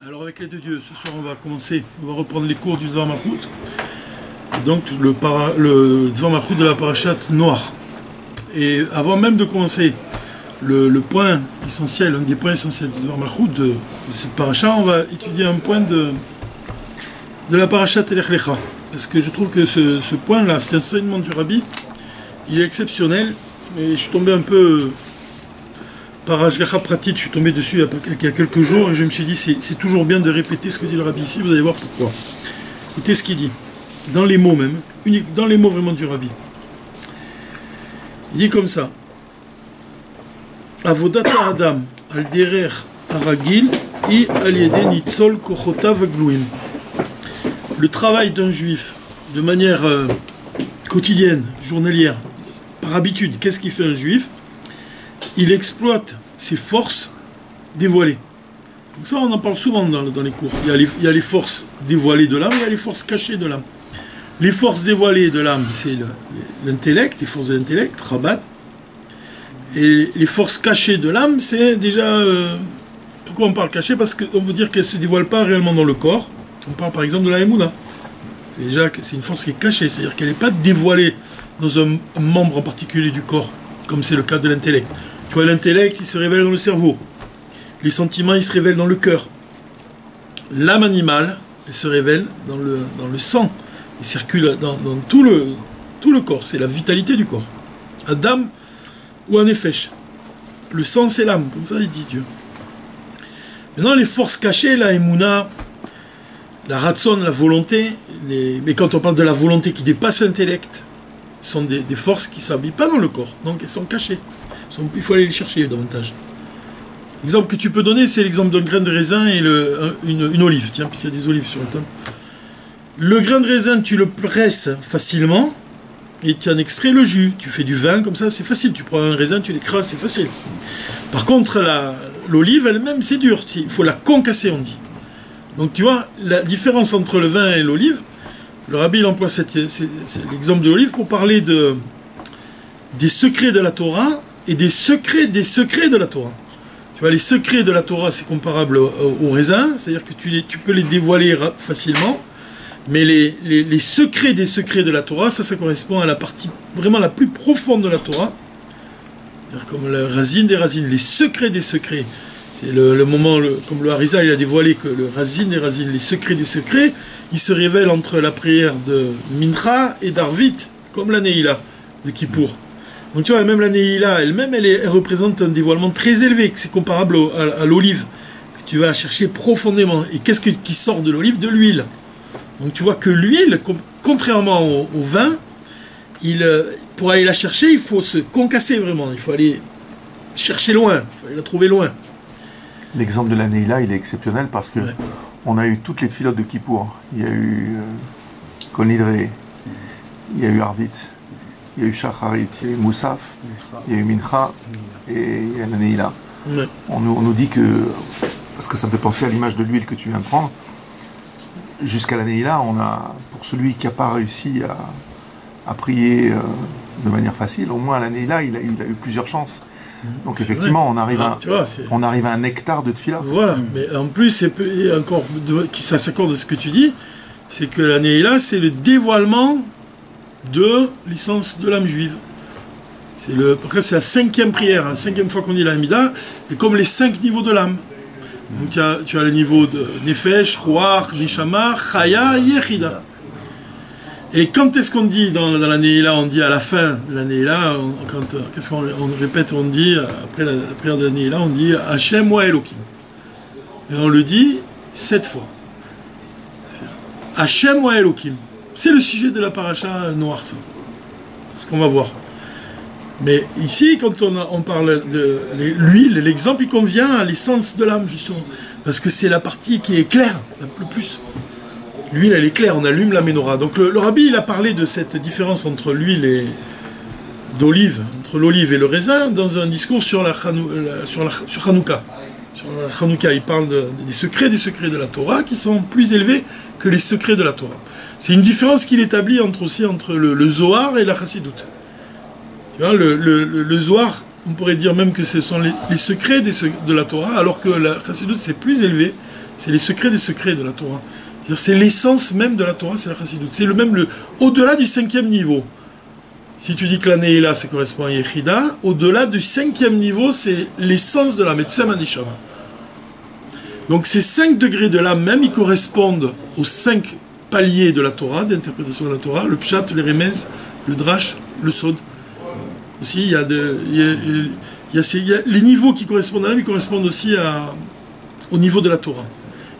Alors avec l'aide de Dieu, ce soir on va reprendre les cours du Dvar Malchut. Donc le Dvar Malchut de la parachate noire. Et avant même de commencer le point essentiel, un des points essentiels du Dvar Malchut de cette paracha, on va étudier un point de la parachate Lech Lecha. Parce que je trouve que ce point-là, cet enseignement du Rabbi, il est exceptionnel. Et je suis tombé un peu... Par Ashgacha Pratit, je suis tombé dessus il y a quelques jours et je me suis dit c'est toujours bien de répéter ce que dit le Rabbi ici, vous allez voir pourquoi. Écoutez ce qu'il dit, dans les mots même, dans les mots vraiment du Rabbi. Il dit comme ça: Avodata Adam al derer aragil i al yede nitzol kochotav gluim. Le travail d'un juif de manière quotidienne, journalière, par habitude, qu'est-ce qu'il fait un juif? Il exploite ses forces dévoilées. Donc ça, on en parle souvent dans les cours. Il y a les forces dévoilées de l'âme, il y a les forces cachées de l'âme. Les forces dévoilées de l'âme, c'est l'intellect, les forces de l'intellect, Rabat. Et les forces cachées de l'âme, c'est déjà... pourquoi on parle cachées? Parce qu'on veut dire qu'elles ne se dévoilent pas réellement dans le corps. On parle par exemple de la Emouna. Déjà, c'est une force qui est cachée, c'est-à-dire qu'elle n'est pas dévoilée dans un membre en particulier du corps, comme c'est le cas de l'intellect. Tu vois, l'intellect, il se révèle dans le cerveau. Les sentiments, ils se révèlent dans le cœur. L'âme animale, elle se révèle dans le sang. Elle circule dans tout le corps. C'est la vitalité du corps. Adam ou un Nefesh. Le sang, c'est l'âme. Comme ça, il dit Dieu. Maintenant, les forces cachées, la Emouna, la Ratson, la volonté. Mais quand on parle de la volonté qui dépasse l'intellect, sont des forces qui ne s'habillent pas dans le corps. Donc, elles sont cachées. Il faut aller les chercher davantage. L'exemple que tu peux donner, c'est l'exemple d'un grain de raisin et une olive. Tiens, puisqu'il y a des olives sur la table. Le grain de raisin, tu le presses facilement et tu en extrais le jus. Tu fais du vin, comme ça, c'est facile. Tu prends un raisin, tu l'écrases, c'est facile. Par contre, l'olive elle-même, c'est dur. Il faut la concasser, on dit. Donc, tu vois, la différence entre le vin et l'olive, le Rabbi il emploie l'exemple de l'olive pour parler des secrets de la Torah et des secrets de la Torah. Tu vois, les secrets de la Torah, c'est comparable au raisin, c'est-à-dire que tu peux les dévoiler facilement, mais les secrets des secrets de la Torah, ça correspond à la partie vraiment la plus profonde de la Torah, comme le racine des racines, les secrets des secrets. C'est le moment, comme le Harizal il a dévoilé que le racine des racines, les secrets des secrets, ils se révèlent entre la prière de Mincha et d'Arvit, comme la Neila de Kippour. Donc tu vois, même la Neila elle-même, elle représente un dévoilement très élevé, c'est comparable à l'olive, que tu vas chercher profondément. Et qu'est-ce qui sort de l'olive? De l'huile. Donc tu vois que l'huile, contrairement au vin, pour aller la chercher, il faut se concasser vraiment, il faut aller chercher loin, il faut aller la trouver loin. L'exemple de la Neila, il est exceptionnel parce que on a eu toutes les tfilotes de Kippour. Il y a eu Kol Nidre, il y a eu Arvit, il y a eu Shacharit, il y a eu Moussaf, il y a eu Mincha et il y a la Neila. On nous dit que, parce que ça me fait penser à l'image de l'huile que tu viens de prendre, jusqu'à la Neila, on a, pour celui qui n'a pas réussi à prier de manière facile, au moins à la Neila, il a eu plusieurs chances. Donc effectivement, on arrive à un nectar de tfila. Voilà, mais en plus, encore ça s'accorde à ce que tu dis, c'est que la Neila, c'est le dévoilement de l'essence de l'âme juive. C'est la 5e prière, la 5e fois qu'on dit l'Amida, et comme les 5 niveaux de l'âme. Donc tu as le niveau de Nefesh, Ruach, Neshama, Chaya, Yechida. Et quand est-ce qu'on dit dans la Neila, on dit à la fin de la Neila, qu'est-ce qu'on répète, on dit, après la prière de la Neila, on dit Hachem wa Elokim. Et on le dit 7 fois. Hachem wa Elokim. C'est le sujet de la paracha noire, ça. C'est ce qu'on va voir. Mais ici, quand on parle de l'huile, l'exemple, il convient à l'essence de l'âme, justement. Parce que c'est la partie qui est claire, le plus. L'huile, elle est claire, on allume la menorah. Donc le Rabbi, il a parlé de cette différence entre l'huile d'olive, entre l'olive et le raisin, dans un discours sur sur Hanouka. Sur la Hanouka, il parle des secrets de la Torah qui sont plus élevés que les secrets de la Torah. C'est une différence qu'il établit entre le Zohar et la Chassidoute. Tu vois, le Zohar, on pourrait dire même que ce sont les secrets de la Torah, alors que la Chassidoute, c'est plus élevé. C'est les secrets des secrets de la Torah. C'est l'essence même de la Torah, c'est la Chassidut. C'est au-delà du 5e niveau. Si tu dis que la Neila, ça correspond à Yechida, au-delà du 5e niveau, c'est l'essence de l'âme, Etzem Haneshama. Donc ces 5 degrés de l'âme même, ils correspondent aux 5 paliers de la Torah, d'interprétation de la Torah, le Pshat, le Remez, le Drash, le Sod. Aussi, il y a les niveaux qui correspondent à l'âme, ils correspondent aussi au niveau de la Torah.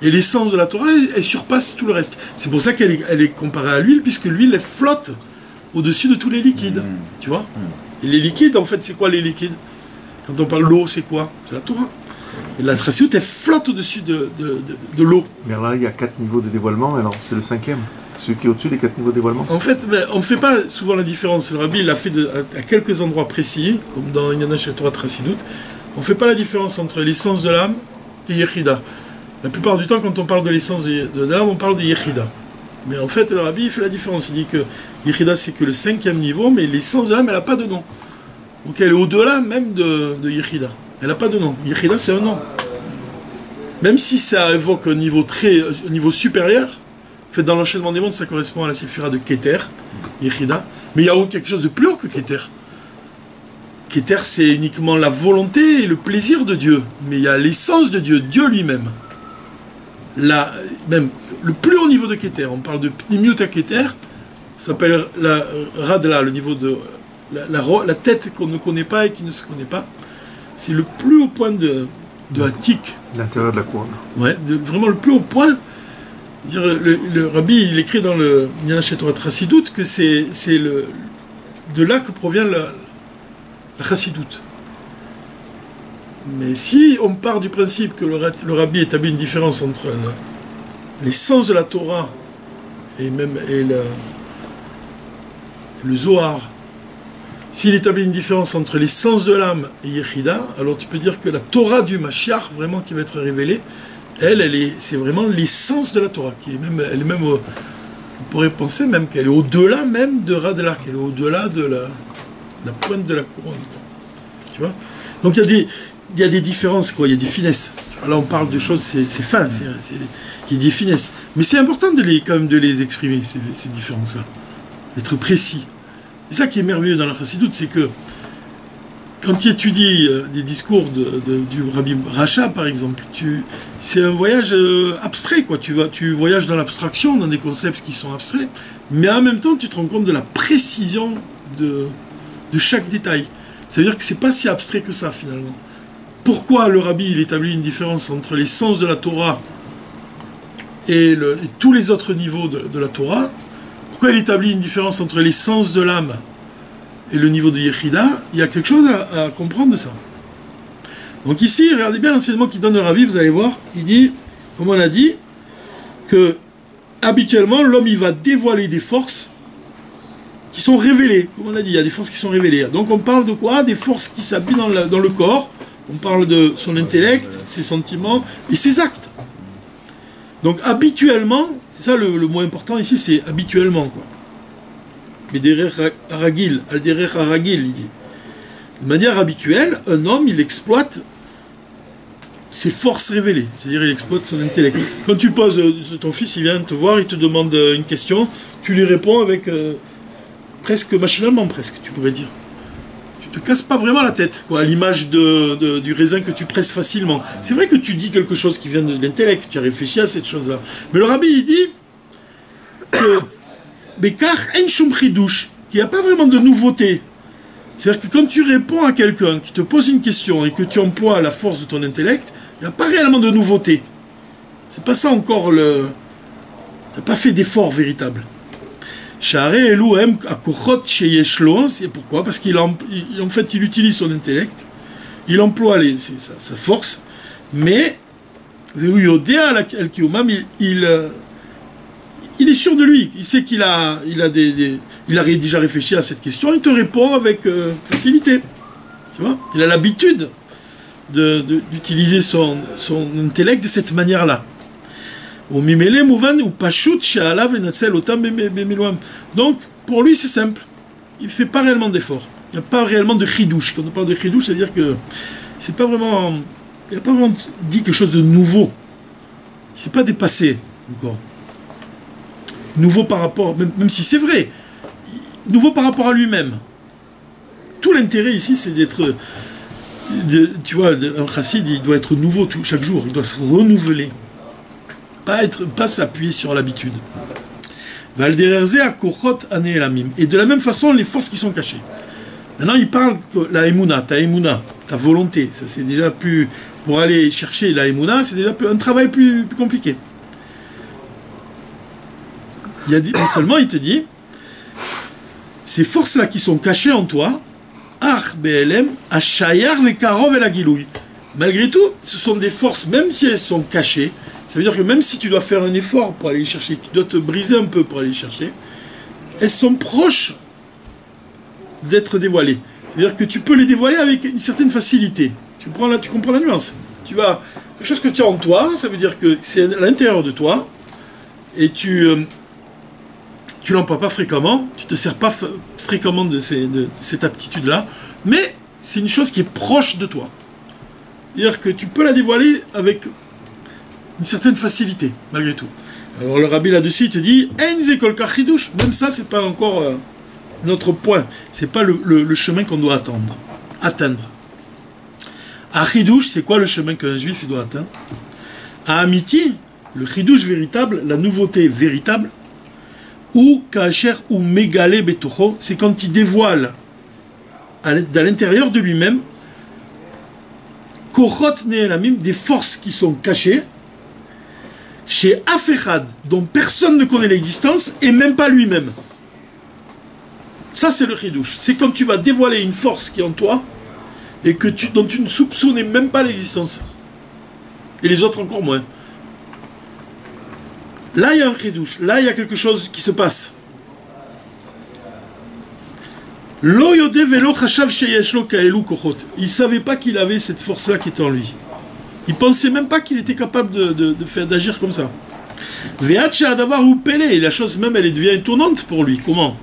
Et l'essence de la Torah, elle surpasse tout le reste. C'est pour ça qu'elle est comparée à l'huile, puisque l'huile, elle flotte au-dessus de tous les liquides. Tu vois? Et les liquides, en fait, c'est quoi les liquides? Quand on parle d'eau, c'est quoi? C'est la Torah. Et la Chassidut, elle flotte au-dessus de l'eau. Mais là, il y a 4 niveaux de dévoilement, alors c'est le 5e. Celui qui est au-dessus des 4 niveaux de dévoilement. En fait, on ne fait pas souvent la différence. Le Rabbi l'a fait à quelques endroits précis, comme dans Inyana chez Torah Chassidut. On ne fait pas la différence entre l'essence de l'âme et Yechida. La plupart du temps, quand on parle de l'essence de l'âme, on parle de Yechida. Mais en fait, le Rabbi fait la différence. Il dit que Yechida, c'est que le 5e niveau, mais l'essence de l'âme, elle n'a pas de nom. Donc elle est au-delà même de Yechida. Elle n'a pas de nom. Yechida, c'est un nom. Même si ça évoque un niveau supérieur, en fait, dans l'enchaînement des mondes, ça correspond à la séphira de Keter, Yechida. Mais il y a quelque chose de plus haut que Keter. Keter, c'est uniquement la volonté et le plaisir de Dieu. Mais il y a l'essence de Dieu, Dieu lui-même. Même le plus haut niveau de Keter, on parle de Pnimiut à Keter, ça s'appelle la Radla, le niveau de la tête qu'on ne connaît pas et qui ne se connaît pas. C'est le plus haut point de Hatik. L'intérieur de la couronne. Ouais, vraiment le plus haut point. Le Rabbi, il écrit dans le Inyana chez Torah Chassidut que c'est de là que provient la Chassidut. Mais si on part du principe que le Rabbi établit une différence entre l'essence de la Torah et le Zohar, s'il établit une différence entre l'essence de l'âme et Yechida, alors tu peux dire que la Torah du Mashiach, vraiment qui va être révélée, c'est vraiment l'essence de la Torah, on pourrait penser même qu'elle est au-delà même de Radlar, qu'elle est au-delà de la pointe de la couronne. Tu vois? Donc il y a des différences, quoi, il y a des finesses. Là on parle de choses, c'est fin, il y a des finesses. Mais c'est important quand même de les exprimer, ces différences-là. D'être précis. C'est ça qui est merveilleux dans la Chassidut, c'est que quand tu étudies des discours du Rabbi Racha, par exemple, c'est un voyage abstrait, quoi. Tu voyages dans l'abstraction, dans des concepts qui sont abstraits, mais en même temps, tu te rends compte de la précision de chaque détail. Ça veut dire que c'est pas si abstrait que ça, finalement. Pourquoi le Rabbi il établit une différence entre l'essence de la Torah et tous les autres niveaux de la Torah? Pourquoi il établit une différence entre l'essence de l'âme et le niveau de Yechida? Il y a quelque chose à comprendre de ça. Donc ici, regardez bien l'enseignement qu'il donne le Rabbi, vous allez voir, il dit, comme on a dit, que habituellement, l'homme il va dévoiler des forces qui sont révélées. Comme on a dit, il y a des forces qui sont révélées. Donc on parle de quoi? Des forces qui s'habillent dans le corps. On parle de son intellect, ses sentiments et ses actes. Donc habituellement, c'est ça le mot important ici, c'est habituellement, quoi. Mais derech haragil, al derech haragil, il dit. De manière habituelle, un homme, il exploite ses forces révélées, c'est-à-dire il exploite son intellect. Quand tu poses, ton fils, il vient te voir, il te demande une question, tu lui réponds avec presque machinalement, presque, tu pourrais dire. Tu te casses pas vraiment la tête, quoi, à l'image du raisin que tu presses facilement. C'est vrai que tu dis quelque chose qui vient de l'intellect, tu as réfléchi à cette chose-là. Mais le Rabbi, il dit que Bekar en shum chidush, qu'il n'y a pas vraiment de nouveauté. C'est-à-dire que quand tu réponds à quelqu'un qui te pose une question et que tu emploies la force de ton intellect, il n'y a pas réellement de nouveauté. C'est pas ça encore t'as pas fait d'effort véritable. C'est pourquoi? Parce en fait, il utilise son intellect, il emploie sa force, mais il est sûr de lui, il sait qu'il a déjà réfléchi à cette question, il te répond avec facilité. Tu vois? Il a l'habitude d'utiliser son intellect de cette manière-là. Donc, pour lui, c'est simple. Il ne fait pas réellement d'effort. Il n'y a pas réellement de chidouche. Quand on parle de chidouche, c'est-à-dire que c'est pas vraiment... Il n'a pas vraiment dit quelque chose de nouveau. Il ne s'est pas dépassé encore. Nouveau par rapport, même si c'est vrai, nouveau par rapport à lui-même. Tout l'intérêt ici, c'est d'être... tu vois, un chassid, il doit être nouveau chaque jour, il doit se renouveler. Pas s'appuyer sur l'habitude. Et de la même façon, les forces qui sont cachées. Maintenant, il parle que la émouna, ta volonté, ça c'est déjà plus... Pour aller chercher la émouna, c'est déjà un travail plus compliqué. Seulement, il te dit, ces forces-là qui sont cachées en toi, malgré tout, ce sont des forces, même si elles sont cachées, ça veut dire que même si tu dois faire un effort pour aller les chercher, tu dois te briser un peu pour aller les chercher, elles sont proches d'être dévoilées. C'est-à-dire que tu peux les dévoiler avec une certaine facilité. Tu comprends la nuance. Quelque chose que tu as en toi, ça veut dire que c'est à l'intérieur de toi, et tu l'emploies pas fréquemment, tu te sers pas fréquemment de cette aptitude-là, mais c'est une chose qui est proche de toi. C'est-à-dire que tu peux la dévoiler avec une certaine facilité, malgré tout. Alors le rabbi là-dessus, il te dit, même ça, c'est pas encore notre point. C'est pas le chemin qu'on doit atteindre. À chidouche, c'est quoi le chemin qu'un juif doit atteindre? À amiti, le chidouche véritable, la nouveauté véritable, ou kacher ou mégalé betocho, c'est quand il dévoile à l'intérieur de lui-même kochot ne'elamim, des forces qui sont cachées chez Afechad, dont personne ne connaît l'existence et même pas lui-même. Ça c'est le chidouche. C'est quand tu vas dévoiler une force qui est en toi et dont tu ne soupçonnais même pas l'existence. Et les autres encore moins. Là, il y a un chidouche. Là, il y a quelque chose qui se passe. Il ne savait pas qu'il avait cette force-là qui était en lui. Il ne pensait même pas qu'il était capable d'agir comme ça. Et la chose même, elle devient étonnante pour lui. Comment?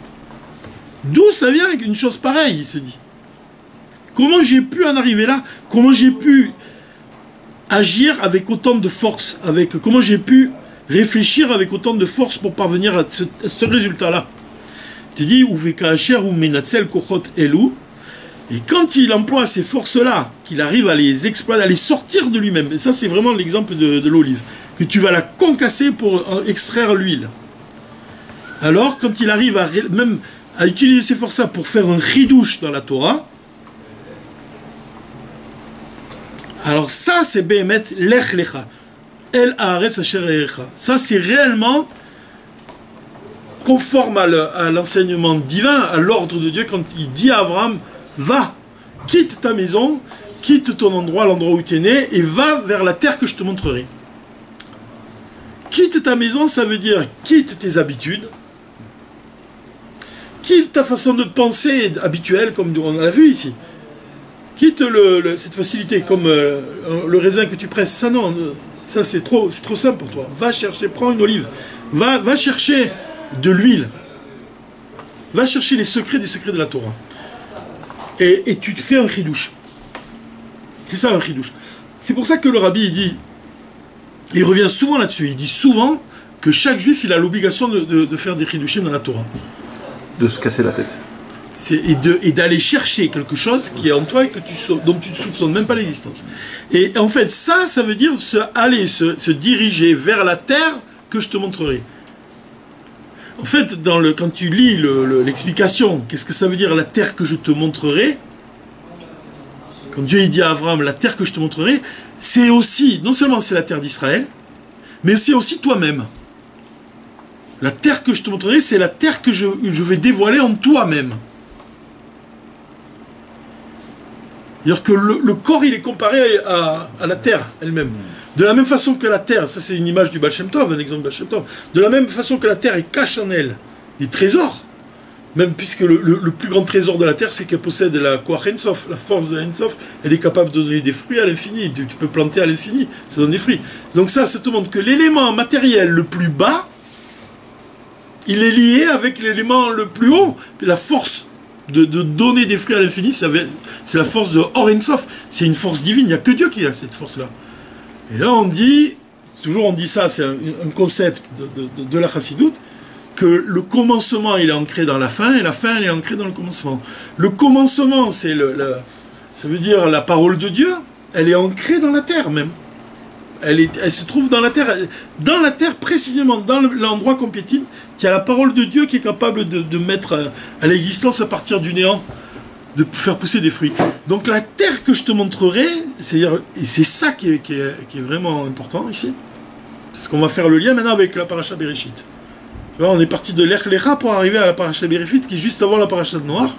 D'où ça vient une chose pareille, il se dit. Comment j'ai pu en arriver là? Comment j'ai pu agir avec autant de force? Comment j'ai pu réfléchir avec autant de force pour parvenir à ce résultat-là? Tu dis, ou menatzel kochot elu, et quand il emploie ces forces-là, qu'il arrive à les exploiter, à les sortir de lui-même, et ça c'est vraiment l'exemple de l'olive, que tu vas la concasser pour extraire l'huile. Alors, quand il arrive même à utiliser ces forces-là pour faire un chidouche dans la Torah, alors ça c'est Behemet Lech Lecha, El Haaretz Asher Erecha. Ça c'est réellement conforme à l'enseignement divin, à l'ordre de Dieu, quand il dit à Abraham, va, quitte ta maison, quitte ton endroit, l'endroit où tu es né, et va vers la terre que je te montrerai. Quitte ta maison, ça veut dire quitte tes habitudes, quitte ta façon de penser habituelle, comme on l'a vu ici. Quitte cette facilité, comme le raisin que tu presses. Ça non, ça c'est trop simple pour toi. Va chercher, prends une olive, va chercher de l'huile. Va chercher les secrets des secrets de la Torah. Et tu te fais un chidouche. C'est ça un chidouche. C'est pour ça que le rabbi il revient souvent là-dessus. Il dit souvent que chaque juif il a l'obligation de faire des chidouchim dans la Torah. De se casser la tête. Et d'aller chercher quelque chose qui est en toi et dont tu ne soupçonnes même pas l'existence. Et en fait, ça veut dire se diriger vers la terre que je te montrerai. En fait, quand tu lis l'explication, qu'est-ce que ça veut dire la terre que je te montrerai? Quand Dieu dit à Abraham, la terre que je te montrerai, c'est aussi, non seulement c'est la terre d'Israël, mais c'est aussi toi-même. La terre que je te montrerai, c'est la terre que je vais dévoiler en toi-même. C'est-à-dire que le corps, il est comparé à la terre elle-même. De la même façon que la terre, ça c'est une image du Baal Shem Tov, un exemple du Baal Shem Tov, de la même façon que la terre, elle cache en elle des trésors, même puisque le plus grand trésor de la terre, c'est qu'elle possède la Koach Ein Sof, la force de Ein Sof, elle est capable de donner des fruits à l'infini, tu peux planter à l'infini, ça donne des fruits. Donc ça te montre que l'élément matériel le plus bas, il est lié avec l'élément le plus haut, la force de donner des fruits à l'infini, c'est la force de Or Ein Sof, c'est une force divine, il n'y a que Dieu qui a cette force-là. Et là on dit, toujours on dit ça, c'est un concept de la chassidoute, que le commencement il est ancré dans la fin et la fin elle est ancrée dans le commencement. Le commencement c'est ça veut dire la parole de Dieu, elle est ancrée dans la terre même. Elle se trouve dans la terre précisément, dans l'endroit qu'on piétine, il y a la parole de Dieu qui est capable de mettre à l'existence à partir du néant, de faire pousser des fruits. Donc la terre que je te montrerai, et c'est ça qui est vraiment important ici, parce qu'on va faire le lien maintenant avec la paracha Bereshit. Là, on est parti de l'Ech Lecha pour arriver à la paracha Bereshit, qui est juste avant la paracha de Noir.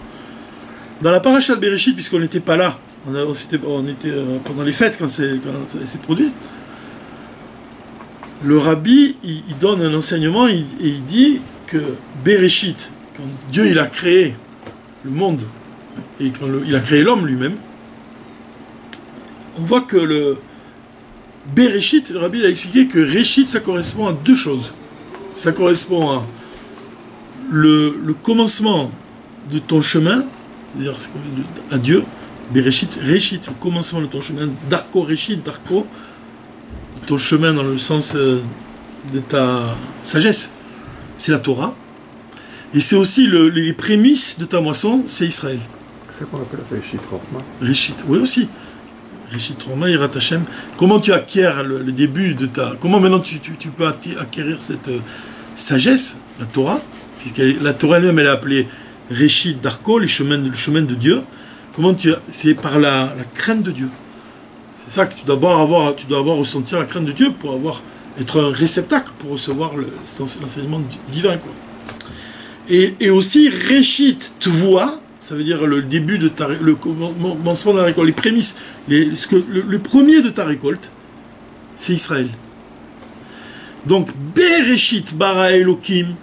Dans la paracha de Bereshit, puisqu'on n'était pas là, on était pendant les fêtes quand ça s'est produit, le rabbi, il donne un enseignement et il dit que Bereshit, quand Dieu il a créé le monde et quand il a créé l'homme lui-même, on voit que le Bereshit, le rabbi il a expliqué que Réchit ça correspond à deux choses. Ça correspond à le commencement de ton chemin, c'est-à-dire à Dieu, Bereshit, Réchit, le commencement de ton chemin, Darko, Réchit, Darko, ton chemin dans le sens de ta sagesse, c'est la Torah. Et c'est aussi les prémices de ta moisson, c'est Israël. C'est ça qu'on appelle la Réchit Rochma. Réchit, oui aussi. Réchit Rochma, Yirat Hashem. Comment tu acquiers le début de ta... Comment maintenant tu peux acquérir cette sagesse, la Torah, puisque la Torah elle-même elle est appelée Réchit Darko, le chemin de Dieu. Comment c'est par la crainte de Dieu. C'est ça que tu dois avoir ressentir la crainte de Dieu pour être un réceptacle pour recevoir l'enseignement divin, quoi. Et aussi Réchit Tvoa, ça veut dire le début de le commencement de la récolte, les prémices, le premier de ta récolte, c'est Israël. Donc Bereshit bara Elohim,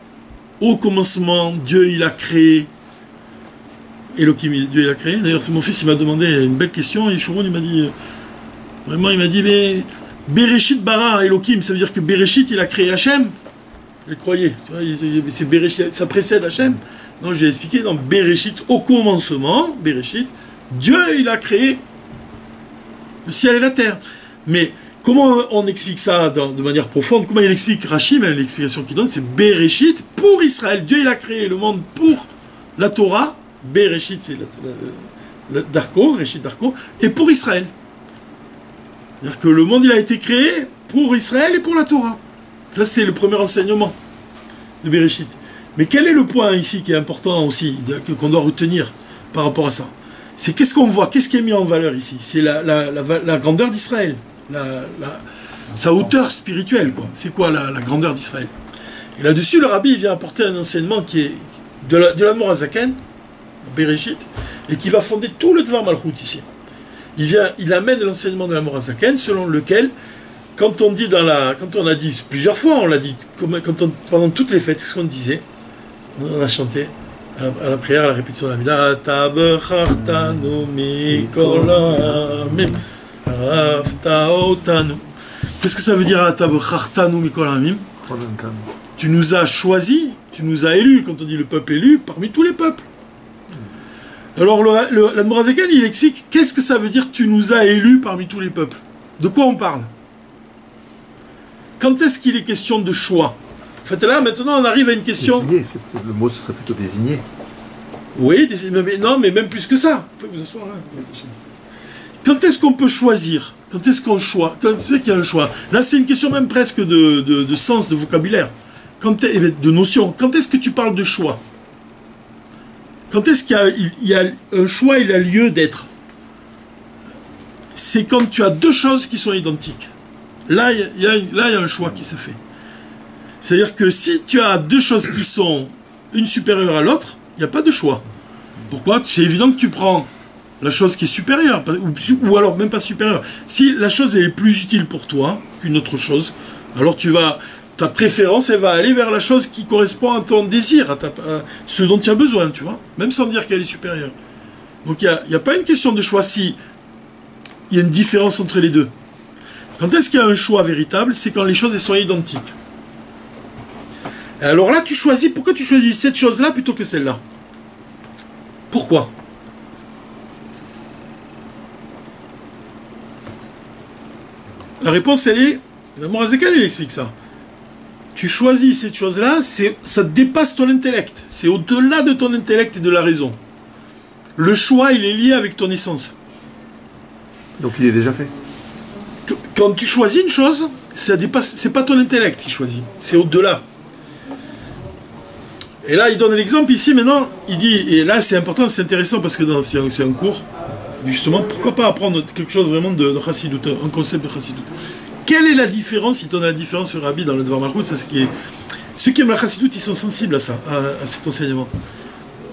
au commencement Dieu il a créé. Elohim, Dieu il a créé. D'ailleurs c'est mon fils, il m'a demandé une belle question et Shouron il m'a dit. Vraiment, il m'a dit, mais Bereshit bara Elohim, ça veut dire que Bereshit, il a créé Hachem. Je croyais. C'est Bereshit, ça précède Hachem. Non, je lui ai expliqué, dans Bereshit, au commencement, Bereshit, Dieu, il a créé le ciel et la terre. Mais comment on explique ça de manière profonde? Comment il explique Rashi, même l'explication qu'il donne, c'est Bereshit pour Israël. Dieu, il a créé le monde pour la Torah. Bereshit, c'est Darko, Réchit Darko, et pour Israël. C'est-à-dire que le monde il a été créé pour Israël et pour la Torah. Ça c'est le premier enseignement de Bereshit. Mais quel est le point ici qui est important aussi, qu'on doit retenir par rapport à ça? C'est qu'est-ce qu'on voit, qu'est-ce qui est mis en valeur ici? C'est la grandeur d'Israël, sa hauteur spirituelle, quoi. C'est quoi la grandeur d'Israël? Et là-dessus le rabbi il vient apporter un enseignement qui est de l'Admor HaZaken, Bereshit, et qui va fonder tout le Dvar Malchut ici. Il amène l'enseignement de l'Admor HaZaken selon lequel, quand on a dit plusieurs fois, on l'a dit, pendant toutes les fêtes, qu'est-ce qu'on disait? On a chanté à la prière, à la répétition de la Mida, Tabechartanu mikol ha'amim, Araftaotanu. Qu'est-ce que ça veut dire Tabechartanu mikol ha'amim? Tu nous as choisis, tu nous as élus, quand on dit le peuple élu, parmi tous les peuples. Alors l'Admor HaZaken, il explique qu'est-ce que ça veut dire tu nous as élus parmi tous les peuples. De quoi on parle? Quand est-ce qu'il est question de choix? En fait là maintenant on arrive à une question... Désigné, le mot ce serait plutôt désigné. Oui, mais même plus que ça. Vous pouvez vous asseoir là. Quand est-ce qu'on peut choisir? Quand est-ce qu'on choisit? Quand est-ce qu'il y a un choix? Là c'est une question même presque de sens, de vocabulaire, de notion. Quand est-ce que tu parles de choix? Quand est-ce qu'il y a un choix, il a lieu d'être? C'est quand tu as deux choses qui sont identiques. Là, il y a un choix qui se fait. C'est-à-dire que si tu as deux choses qui sont une supérieure à l'autre, il n'y a pas de choix. Pourquoi? C'est évident que tu prends la chose qui est supérieure, ou alors même pas supérieure. Si la chose est plus utile pour toi qu'une autre chose, alors ta préférence, elle va aller vers la chose qui correspond à ton désir, à ce dont tu as besoin, tu vois, même sans dire qu'elle est supérieure. Donc il n'y a pas une question de choix si il y a une différence entre les deux. Quand est-ce qu'il y a un choix véritable? C'est quand les choses elles sont identiques. Et alors là, tu choisis, pourquoi tu choisis cette chose-là plutôt que celle-là? Pourquoi? La réponse, elle est Le Morazakan, il explique ça. Tu choisis cette chose-là, ça dépasse ton intellect. C'est au-delà de ton intellect et de la raison. Le choix, il est lié avec ton essence. Donc il est déjà fait. Quand tu choisis une chose, ça dépasse. C'est pas ton intellect qui choisit. C'est au-delà. Et là, il donne l'exemple ici, maintenant, il dit, et là c'est important, c'est intéressant parce que c'est un cours, justement, pourquoi pas apprendre quelque chose vraiment de Chassidut, un concept de Chassidut. Quelle est la différence, il donne la différence, Rabbi, dans le Dvar Malchut, c'est ce qui est... Ceux qui aiment la Chassidut, ils sont sensibles à ça, à cet enseignement.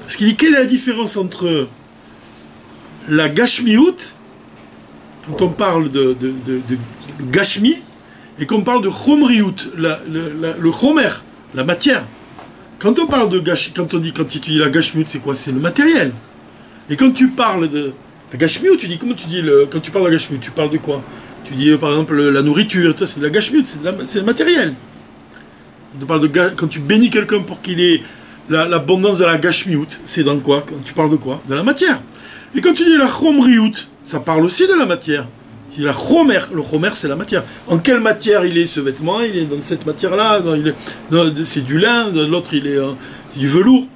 Parce qu'il dit, quelle est la différence entre la Gashmiut, quand on parle de Gashmi, et qu'on parle de Chomriut, le Chomer, la matière. Quand on parle de quand tu dis la Gashmiut, c'est quoi? C'est le matériel. Et quand tu parles de la Gashmiut, tu dis, comment tu dis, quand tu parles de la Gashmiut, tu parles de quoi? Tu dis, par exemple, la nourriture, c'est de la Gashmiut, c'est le matériel. Quand tu bénis quelqu'un pour qu'il ait l'abondance de la Gashmiut, c'est dans quoi? Quand tu parles de quoi? De la matière. Et quand tu dis la Chomriut, ça parle aussi de la matière. C'est la Chomer, le Chomer c'est la matière. En quelle matière il est ce vêtement? Il est dans cette matière-là, c'est du lin, l'autre c'est du velours.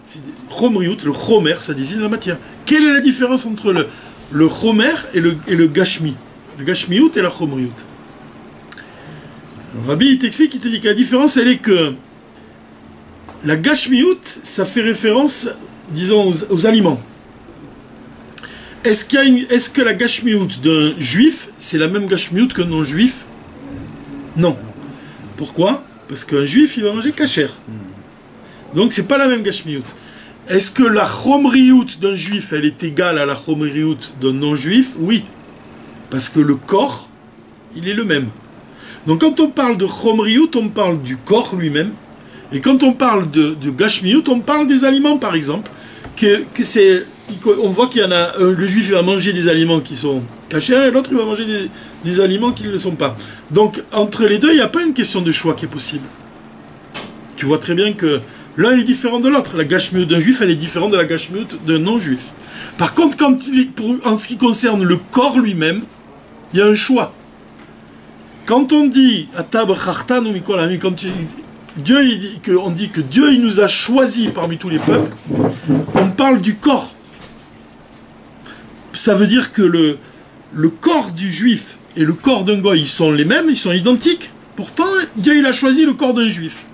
Chomriut, le Chomer, ça désigne la matière. Quelle est la différence entre le Chomer et le Gashmi? Le Gashmiut et la Chomriut. Rabbi, il t'explique, il te dit que la différence, elle est que la Gashmiut, ça fait référence, disons, aux aliments. Est-ce que la Gashmiut d'un juif, c'est la même Gashmiut qu'un non-juif? Non. Pourquoi? Parce qu'un juif, il va manger kasher. Donc, c'est pas la même Gashmiut. Est-ce que la Chomriut d'un juif, elle est égale à la Chomriut d'un non-juif? Oui. Parce que le corps, il est le même. Donc, quand on parle de Chomriut, on parle du corps lui-même. Et quand on parle de Gashmiut, on parle des aliments, par exemple. On voit qu'il y en a le juif il va manger des aliments qui sont cachés et l'autre il va manger des aliments qui ne le sont pas. Donc entre les deux, il n'y a pas une question de choix qui est possible. Tu vois très bien que l'un est différent de l'autre. La Gashmiut d'un juif, elle est différente de la Gashmiut d'un non-juif. Par contre, en ce qui concerne le corps lui-même, il y a un choix. Quand on dit Atab Chartan ou Mikolami, quand on dit que Dieu il nous a choisis parmi tous les peuples, on parle du corps. Ça veut dire que le corps du juif et le corps d'un goy, ils sont les mêmes, ils sont identiques. Pourtant, Dieu il a choisi le corps d'un juif.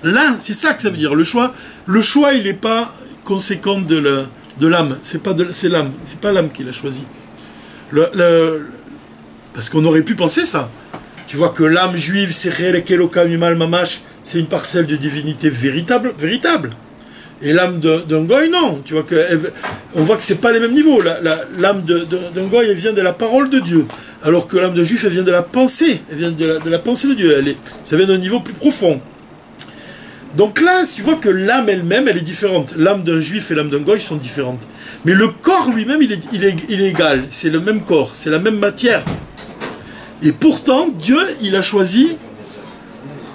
Là, c'est ça que ça veut dire. Le choix il n'est pas conséquent de l'âme. C'est l'âme. C'est pas l'âme qui l'a choisi. Parce qu'on aurait pu penser ça. Tu vois que l'âme juive, c'est c'est une parcelle de divinité véritable. Et l'âme d'un goy, non. Tu vois on voit que c'est pas les mêmes niveaux. L'âme d'un goy, elle vient de la parole de Dieu. Alors que l'âme d'un juif, elle vient de la pensée. Elle vient de la pensée de Dieu. Ça vient d'un niveau plus profond. Donc là, tu vois que l'âme elle-même, elle est différente. L'âme d'un juif et l'âme d'un goy sont différentes. Mais le corps lui-même, il est égal. C'est le même corps. C'est la même matière. Et pourtant, Dieu, il a choisi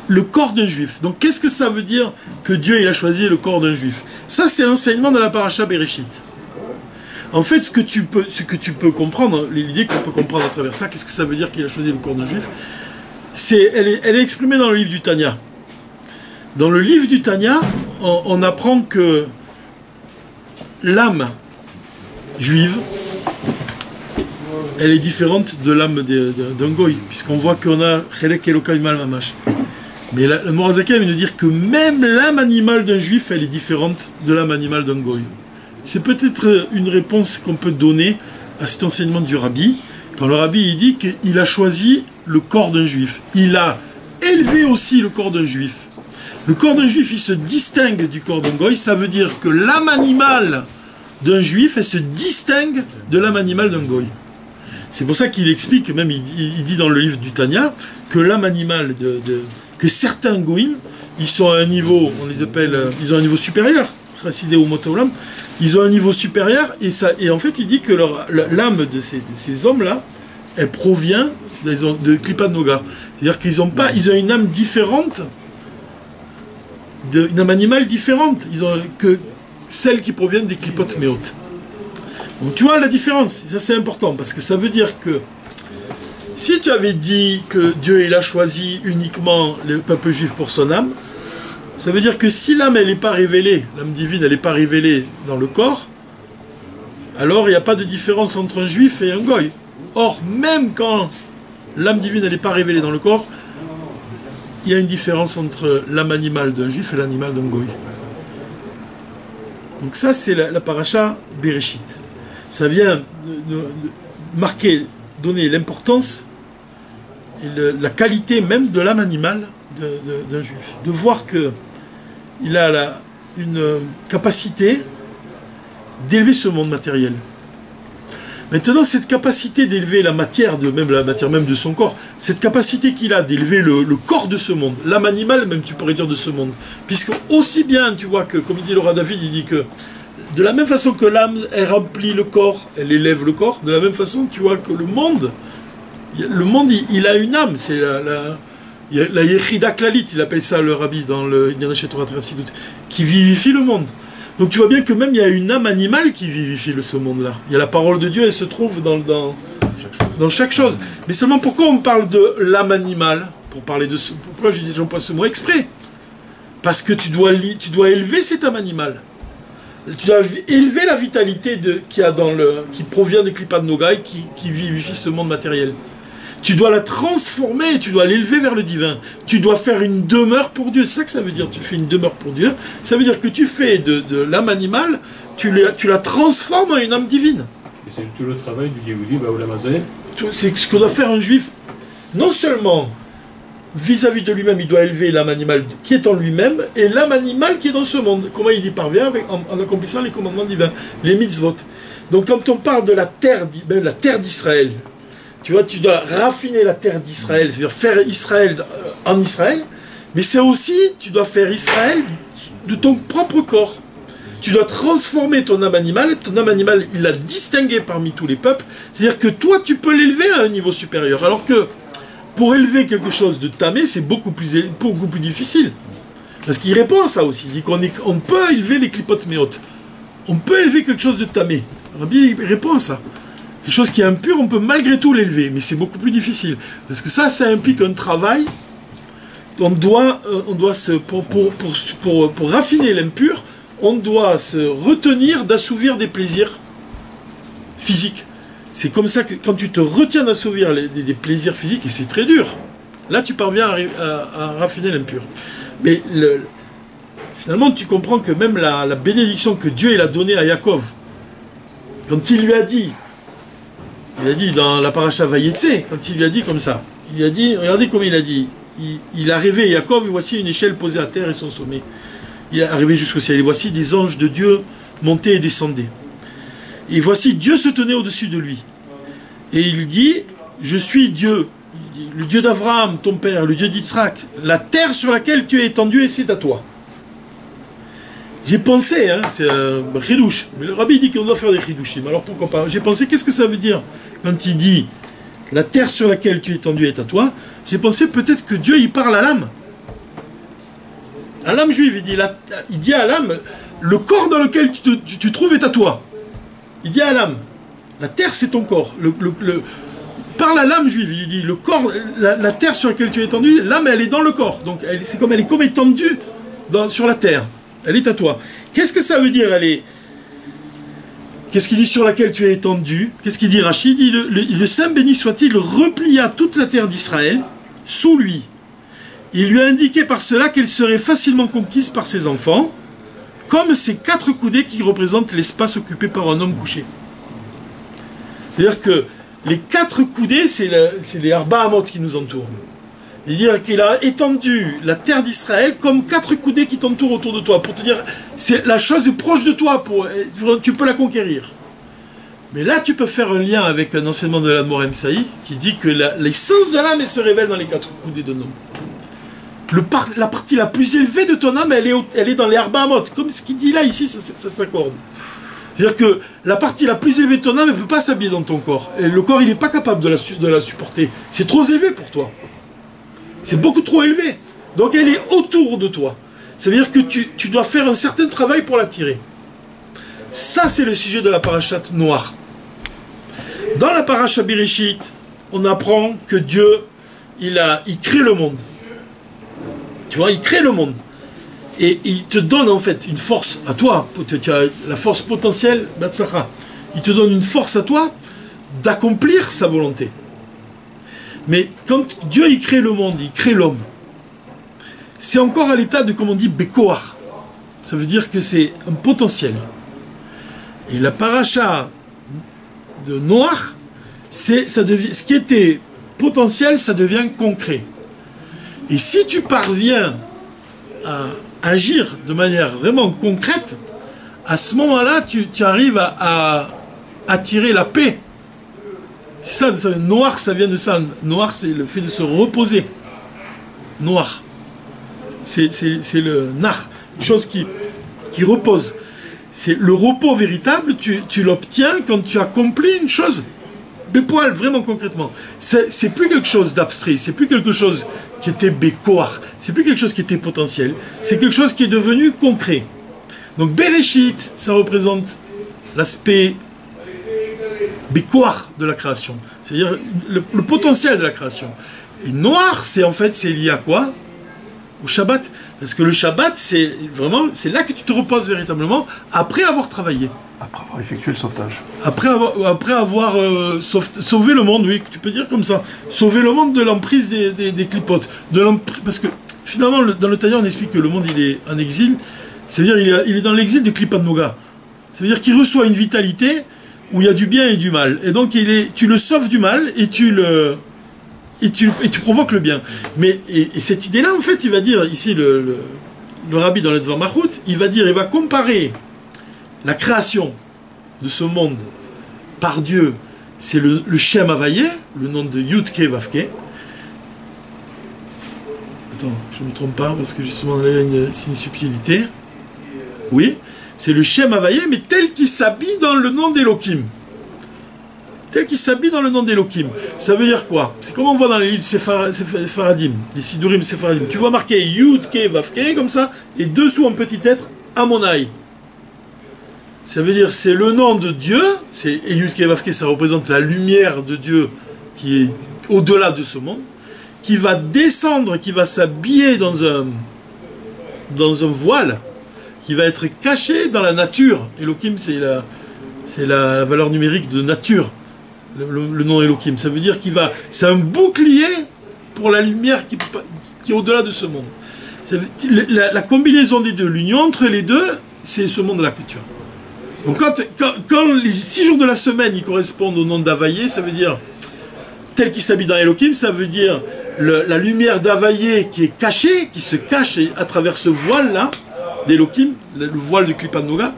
le corps d'un juif. Donc qu'est-ce que ça veut dire que Dieu il a choisi le corps d'un juif? Ça c'est l'enseignement de la paracha Bereshit. En fait ce que tu peux comprendre, l'idée qu'on peut comprendre à travers ça, qu'est-ce que ça veut dire qu'il a choisi le corps d'un juif? Elle est exprimée dans le livre du Tanya. Dans le livre du Tanya, on apprend que l'âme juive, elle est différente de l'âme d'un goy, puisqu'on voit qu'on a Chelek Elokai Mal Mamash. Mais le Morazakan vient nous dire que même l'âme animale d'un juif, elle est différente de l'âme animale d'un goy. C'est peut-être une réponse qu'on peut donner à cet enseignement du Rabbi, quand le Rabbi il dit qu'il a choisi le corps d'un juif. Il a élevé aussi le corps d'un juif. Le corps d'un juif, il se distingue du corps d'un goy, ça veut dire que l'âme animale d'un juif, elle se distingue de l'âme animale d'un goy. C'est pour ça qu'il explique, même il dit dans le livre du Tanya, que l'âme animale que certains goïms, ils sont à un niveau, on les appelle, ils ont un niveau supérieur, Chassidé ou Motolam, ils ont un niveau supérieur, et en fait il dit que l'âme de ces hommes-là, elle provient de Klipat Noga. C'est-à-dire qu'ils ont une âme différente, une âme animale différente, ils ont que celles qui proviennent des Klipot Meot. Donc tu vois la différence, ça c'est important, parce que ça veut dire que Si tu avais dit que Dieu il a choisi uniquement le peuple juif pour son âme, ça veut dire que si l'âme elle n'est pas révélée, l'âme divine elle n'est pas révélée dans le corps, alors il n'y a pas de différence entre un juif et un goy. Or, même quand l'âme divine elle n'est pas révélée dans le corps, il y a une différence entre l'âme animale d'un juif et l'animal d'un goy. Donc ça c'est la paracha Bereshit. Ça vient de marquer, donner l'importance et la qualité même de l'âme animale d'un juif. De voir qu'il a une capacité d'élever ce monde matériel. Maintenant, cette capacité d'élever la matière même de son corps, cette capacité qu'il a d'élever le corps de ce monde, l'âme animale même, tu pourrais dire, de ce monde. Puisque aussi bien, tu vois, que, comme il dit le roi David, il dit que de la même façon que l'âme, elle remplit le corps, elle élève le corps, de la même façon, tu vois, que le monde, il a une âme, c'est la Yechida Klalit, il appelle ça le rabbi dans le Yannachet Torah Trasidut, qui vivifie le monde. Donc tu vois bien que même il y a une âme animale qui vivifie ce monde-là. Il y a la parole de Dieu, elle se trouve dans chaque chose. Mais seulement pourquoi on parle de l'âme animale? Pour parler de ce, pourquoi j'emploie ce mot exprès? Parce que tu dois élever cette âme animale. Tu dois élever la vitalité qui provient de Klippat Nogai, qui vivifie ce monde matériel. Tu dois la transformer, tu dois l'élever vers le divin. Tu dois faire une demeure pour Dieu. C'est ça que ça veut dire, tu fais une demeure pour Dieu. Ça veut dire que tu fais de l'âme animale, tu la transformes en une âme divine. Et c'est tout le travail du Yehudi, Baolam Hazeh. C'est ce que doit faire un juif. Non seulement vis-à-vis de lui-même, il doit élever l'âme animale qui est en lui-même et l'âme animale qui est dans ce monde. Comment il y parvient en accomplissant les commandements divins, les mitzvot. Donc quand on parle de la terre d'Israël, tu vois, tu dois raffiner la terre d'Israël, c'est-à-dire faire Israël en Israël, mais c'est aussi, tu dois faire Israël de ton propre corps. Tu dois transformer ton âme animale, il l'a distingué parmi tous les peuples, c'est-à-dire que toi, tu peux l'élever à un niveau supérieur, alors que pour élever quelque chose de tamé, c'est beaucoup plus difficile. Parce qu'il répond à ça aussi, il dit qu'on peut élever les clipotes méotes, on peut élever quelque chose de tamé. Rabbi il répond à ça. Quelque chose qui est impur, on peut malgré tout l'élever, mais c'est beaucoup plus difficile. Parce que ça implique un travail. On doit pour raffiner l'impur, on doit se retenir d'assouvir des plaisirs physiques. C'est comme ça que quand tu te retiens d'assouvir des plaisirs physiques, et c'est très dur, là tu parviens à raffiner l'impur. Mais finalement, tu comprends que même la bénédiction que Dieu il a donnée à Yaakov, quand il lui a dit dans la paracha Vayetse, quand il lui a dit comme ça, il lui a dit, regardez comment il a dit, il a rêvé Yaakov, et voici une échelle posée à terre et son sommet. Il est arrivé jusqu'au ciel, et voici des anges de Dieu montaient et descendaient. Et voici Dieu se tenait au-dessus de lui. Et il dit, je suis Dieu, le Dieu d'Abraham, ton père, le Dieu d'Yitzhak, la terre sur laquelle tu es étendu, et c'est à toi. J'ai pensé, c'est un chidouche, mais le rabbi dit qu'on doit faire des chidouchim, alors pourquoi pas? J'ai pensé, qu'est-ce que ça veut dire quand il dit la terre sur laquelle tu es étendu est à toi? J'ai pensé peut-être que Dieu il parle à l'âme. À l'âme juive, il dit à l'âme, le corps dans lequel tu te trouves est à toi. Il dit à l'âme, la terre c'est ton corps. Parle à l'âme juive, il dit, le corps, la terre sur laquelle tu es étendu, l'âme elle est dans le corps. Donc elle est comme étendue sur la terre. Elle est à toi. Qu'est-ce que ça veut dire, Qu'est-ce qu'il dit sur laquelle tu es étendu? Qu'est-ce qu'il dit Rachid? Il dit, le Saint béni soit-il replia toute la terre d'Israël sous lui. Il lui a indiqué par cela qu'elle serait facilement conquise par ses enfants, comme ces 4 coudées qui représentent l'espace occupé par un homme couché. C'est-à-dire que les 4 coudées, c'est les Arba Hamot qui nous entourent. C'est-à-dire qu'il a étendu la terre d'Israël comme 4 coudées qui t'entourent autour de toi, pour te dire, la chose est proche de toi, tu peux la conquérir. Mais là, tu peux faire un lien avec un enseignement de l'Admor Saï, qui dit que l'essence de l'âme se révèle dans les 4 coudées de l'homme. La partie la plus élevée de ton âme, elle est dans les Arba Hamot. Comme ce qu'il dit là, ici, ça s'accorde. C'est-à-dire que la partie la plus élevée de ton âme, elle ne peut pas s'habiller dans ton corps. Et le corps, il n'est pas capable de la supporter. C'est trop élevé pour toi. C'est beaucoup trop élevé. Donc elle est autour de toi. Ça veut dire que tu dois faire un certain travail pour l'attirer. Ça, c'est le sujet de la parachate noire. Dans la paracha Bereshit, on apprend que Dieu, il crée le monde. Tu vois, il crée le monde. Et il te donne en fait une force à toi. Tu as la force potentielle d'Atzlacha. Il te donne une force à toi d'accomplir sa volonté. Mais quand Dieu il crée le monde, il crée l'homme, c'est encore à l'état de, comme on dit, Bekoar. Ça veut dire que c'est un potentiel. Et la paracha de Noach, ce qui était potentiel, ça devient concret. Et si tu parviens à agir de manière vraiment concrète, à ce moment-là, tu arrives à attirer la paix. Ça, noir, ça vient de ça. Noir, c'est le fait de se reposer. Noir. C'est le nar, une chose qui repose. C'est le repos véritable, tu l'obtiens quand tu accomplis une chose. De poil, vraiment concrètement. C'est plus quelque chose d'abstrait, c'est plus quelque chose qui était bécoir, c'est plus quelque chose qui était potentiel, c'est quelque chose qui est devenu concret. Donc Bereshit, ça représente l'aspect bécoir de la création, c'est-à-dire le potentiel de la création. Et noir, c'est lié à quoi? Au Shabbat. Parce que le Shabbat, c'est là que tu te reposes véritablement après avoir travaillé. Après avoir effectué le sauvetage. Après avoir sauvé le monde, oui, tu peux dire comme ça. Sauver le monde de l'emprise des clipotes. Parce que finalement, dans le Tanya, on explique que le monde, il est en exil. C'est-à-dire il est dans l'exil de Klipat Noga. C'est-à-dire qu'il reçoit une vitalité où il y a du bien et du mal. Et donc, tu le sauves du mal et tu provoques le bien. Mais et cette idée-là, en fait, il va dire, ici, le rabbi dans le Dvar Malchut, il va comparer la création de ce monde par Dieu, c'est le Shem Havayé, le nom de Yud-Ke Vav-Ke. Attends, je ne me trompe pas, parce que justement, là, c'est une subtilité. Oui, c'est le Shem Havayé, mais tel qu'il s'habille dans le nom d'Elohim. Tel qu'il s'habille dans le nom d'Elohim. Ça veut dire quoi? C'est comme on voit dans les livres Sefaradim, les Sidurim Sefaradim. Tu vois marqué Yud-Ke Vav-Ke, comme ça, et dessous en petit lettre, Amonai. Ça veut dire c'est le nom de Dieu, et Yud-Ke Vav-Ke, ça représente la lumière de Dieu qui est au-delà de ce monde, qui va descendre, qui va s'habiller dans un voile, qui va être caché dans la nature. Elohim, c'est la valeur numérique de nature, le nom Elohim. Ça veut dire c'est un bouclier pour la lumière qui est au-delà de ce monde. La combinaison des deux, l'union entre les deux, c'est ce monde-là que tu as. Donc quand les 6 jours de la semaine ils correspondent au nom d'Havayé, ça veut dire tel qu'il s'habille dans Elohim, ça veut dire la lumière d'Havayé qui est cachée, qui se cache à travers ce voile-là d'Elohim, le voile de Klipat Noga.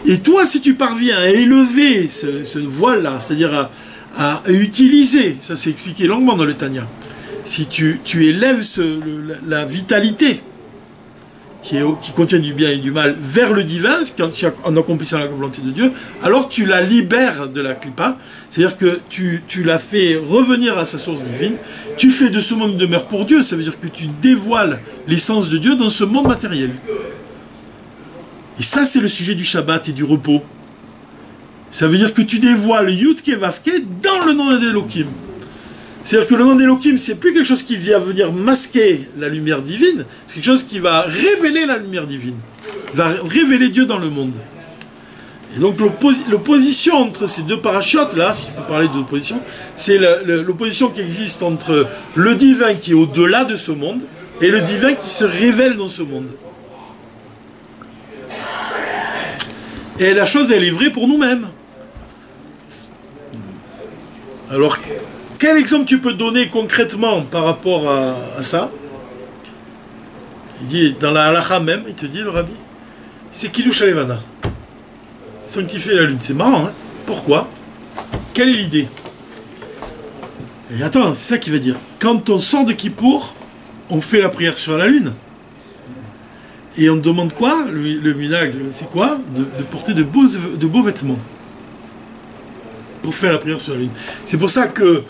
Et toi, si tu parviens à élever ce voile-là, c'est-à-dire à utiliser, ça c'est expliqué longuement dans le Tanya, si tu élèves la vitalité qui contient du bien et du mal vers le divin, en accomplissant la volonté de Dieu, alors tu la libères de la klipa, c'est-à-dire que tu la fais revenir à sa source divine, tu fais de ce monde une demeure pour Dieu, ça veut dire que tu dévoiles l'essence de Dieu dans ce monde matériel. Et ça, c'est le sujet du Shabbat et du repos. Ça veut dire que tu dévoiles Yud-Ke Vav-Ke dans le nom d'Elohim. C'est-à-dire que le nom d'Elohim, c'est plus quelque chose qui vient venir masquer la lumière divine, c'est quelque chose qui va révéler la lumière divine, va révéler Dieu dans le monde. Et donc l'opposition entre ces deux parachutes, là, si tu peux parler d'opposition, c'est l'opposition qui existe entre le divin qui est au-delà de ce monde et le divin qui se révèle dans ce monde. Et la chose, elle est vraie pour nous-mêmes. Alors, quel exemple tu peux donner concrètement par rapport à ça? Il dit, dans la halakha même, il te dit, le rabbi, c'est Kiddush Halevana. Sanctifier la lune. C'est marrant, hein? Pourquoi? Quelle est l'idée? Et attends, c'est ça qu'il va dire. Quand on sort de Kippour, on fait la prière sur la lune. Et on demande quoi? Le minag, c'est quoi? De porter de beaux vêtements. Pour faire la prière sur la lune. C'est pour ça que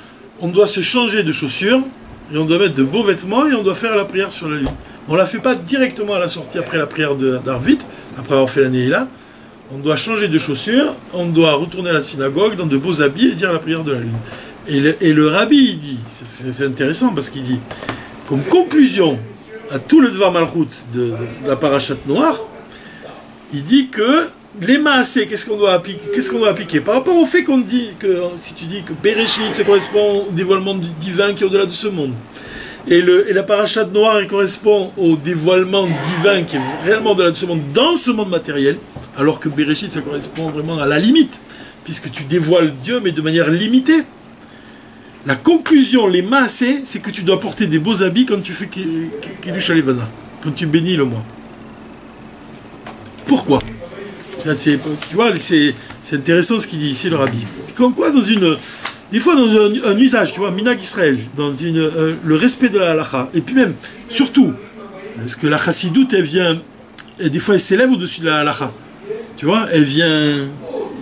on doit se changer de chaussures, et on doit mettre de beaux vêtements, et on doit faire la prière sur la lune. On ne la fait pas directement à la sortie après la prière d'Arvit, après avoir fait la Neila. On doit changer de chaussures, on doit retourner à la synagogue dans de beaux habits et dire la prière de la lune. Et le rabbi, il dit, c'est intéressant parce qu'il dit, comme conclusion à tout le Dvar Malchut de la Parashat Noire, il dit que les maasés, qu'est-ce qu'on doit appliquer par rapport au fait qu'on dit que, si tu dis que Bereshit, ça correspond au dévoilement du divin qui est au-delà de ce monde. Et la Parashat Noire, elle correspond au dévoilement divin qui est réellement au-delà de ce monde, dans ce monde matériel, alors que Bereshit, ça correspond vraiment à la limite, puisque tu dévoiles Dieu, mais de manière limitée. La conclusion, les maasés, c'est que tu dois porter des beaux habits quand tu fais Kiddush Halevana, quand tu bénis le mois. Pourquoi? Tu vois, c'est intéressant ce qu'il dit ici, le rabbi. C'est comme quoi, des fois dans un usage, tu vois, Minag Israël, dans le respect de la halacha, et puis même, surtout, parce que la chassidoute, elle vient, et des fois elle s'élève au-dessus de la halacha. Tu vois, elle vient,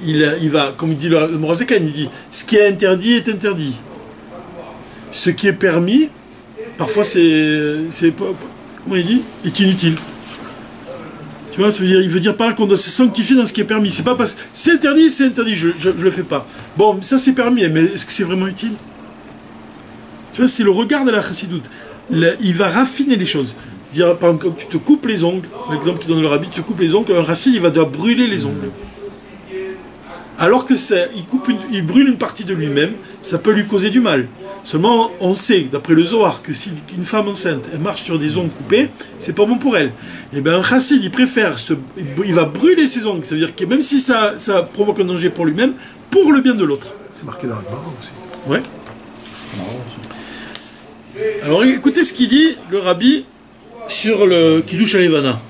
il va, comme il dit le Morazakan, il dit, ce qui est interdit est interdit. Ce qui est permis, parfois c'est comment il dit, est inutile. Tu vois, il veut dire par là qu'on doit se sanctifier dans ce qui est permis. C'est pas parce que c'est interdit, je le fais pas. Bon, ça c'est permis, mais est-ce que c'est vraiment utile? Tu vois, c'est le regard de la chassidoute. Il va raffiner les choses. Dire, par exemple, quand tu te coupes les ongles, l'exemple qui donne le rabbi, tu te coupes les ongles, un racine, il va devoir brûler les ongles. Alors que il brûle une partie de lui-même, ça peut lui causer du mal. Seulement, on sait, d'après le Zohar, que si une femme enceinte elle marche sur des ongles coupés, c'est pas bon pour elle. Et bien un chassid, il préfère, il va brûler ses ongles, ça veut dire que même si ça provoque un danger pour lui-même, pour le bien de l'autre. C'est marqué dans la Gemara aussi. Ouais. Alors écoutez ce qu'il dit, le rabbi, sur le Kiddush Halevana.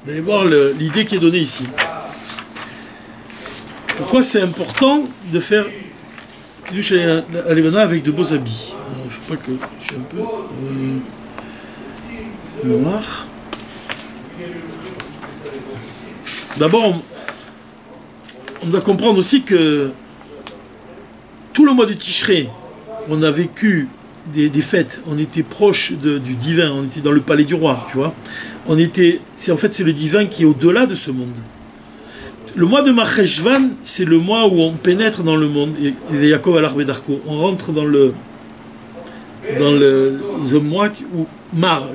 Vous allez voir l'idée qui est donnée ici. Pourquoi c'est important de faire Kiddush Halevana avec de beaux habits? Il ne faut pas que je suis un peu noir. D'abord, on doit comprendre aussi que tout le mois de Tishrei, on a vécu des fêtes, on était proche du divin, on était dans le palais du roi, tu vois. C'est le divin qui est au-delà de ce monde. Le mois de Marcheshvan, c'est le mois où on pénètre dans le monde, et Yaakov Alach Bedarko, on rentre dans le mois où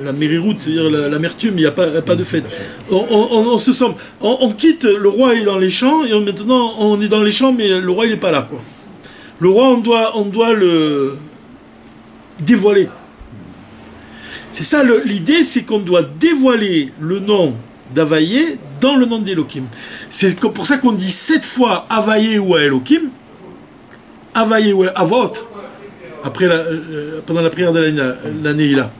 la mériroute, c'est-à-dire l'amertume, il n'y a pas de fête. On se sent, on quitte, le roi est dans les champs, et maintenant on est dans les champs, mais le roi il n'est pas là, quoi. Le roi, on doit le dévoiler. C'est ça l'idée, c'est qu'on doit dévoiler le nom d'Havaïe dans le nom d'Elohim. C'est pour ça qu'on dit 7 fois Havaïe ou Elohim, Havaïe ou Avot, après pendant la prière de la Neila.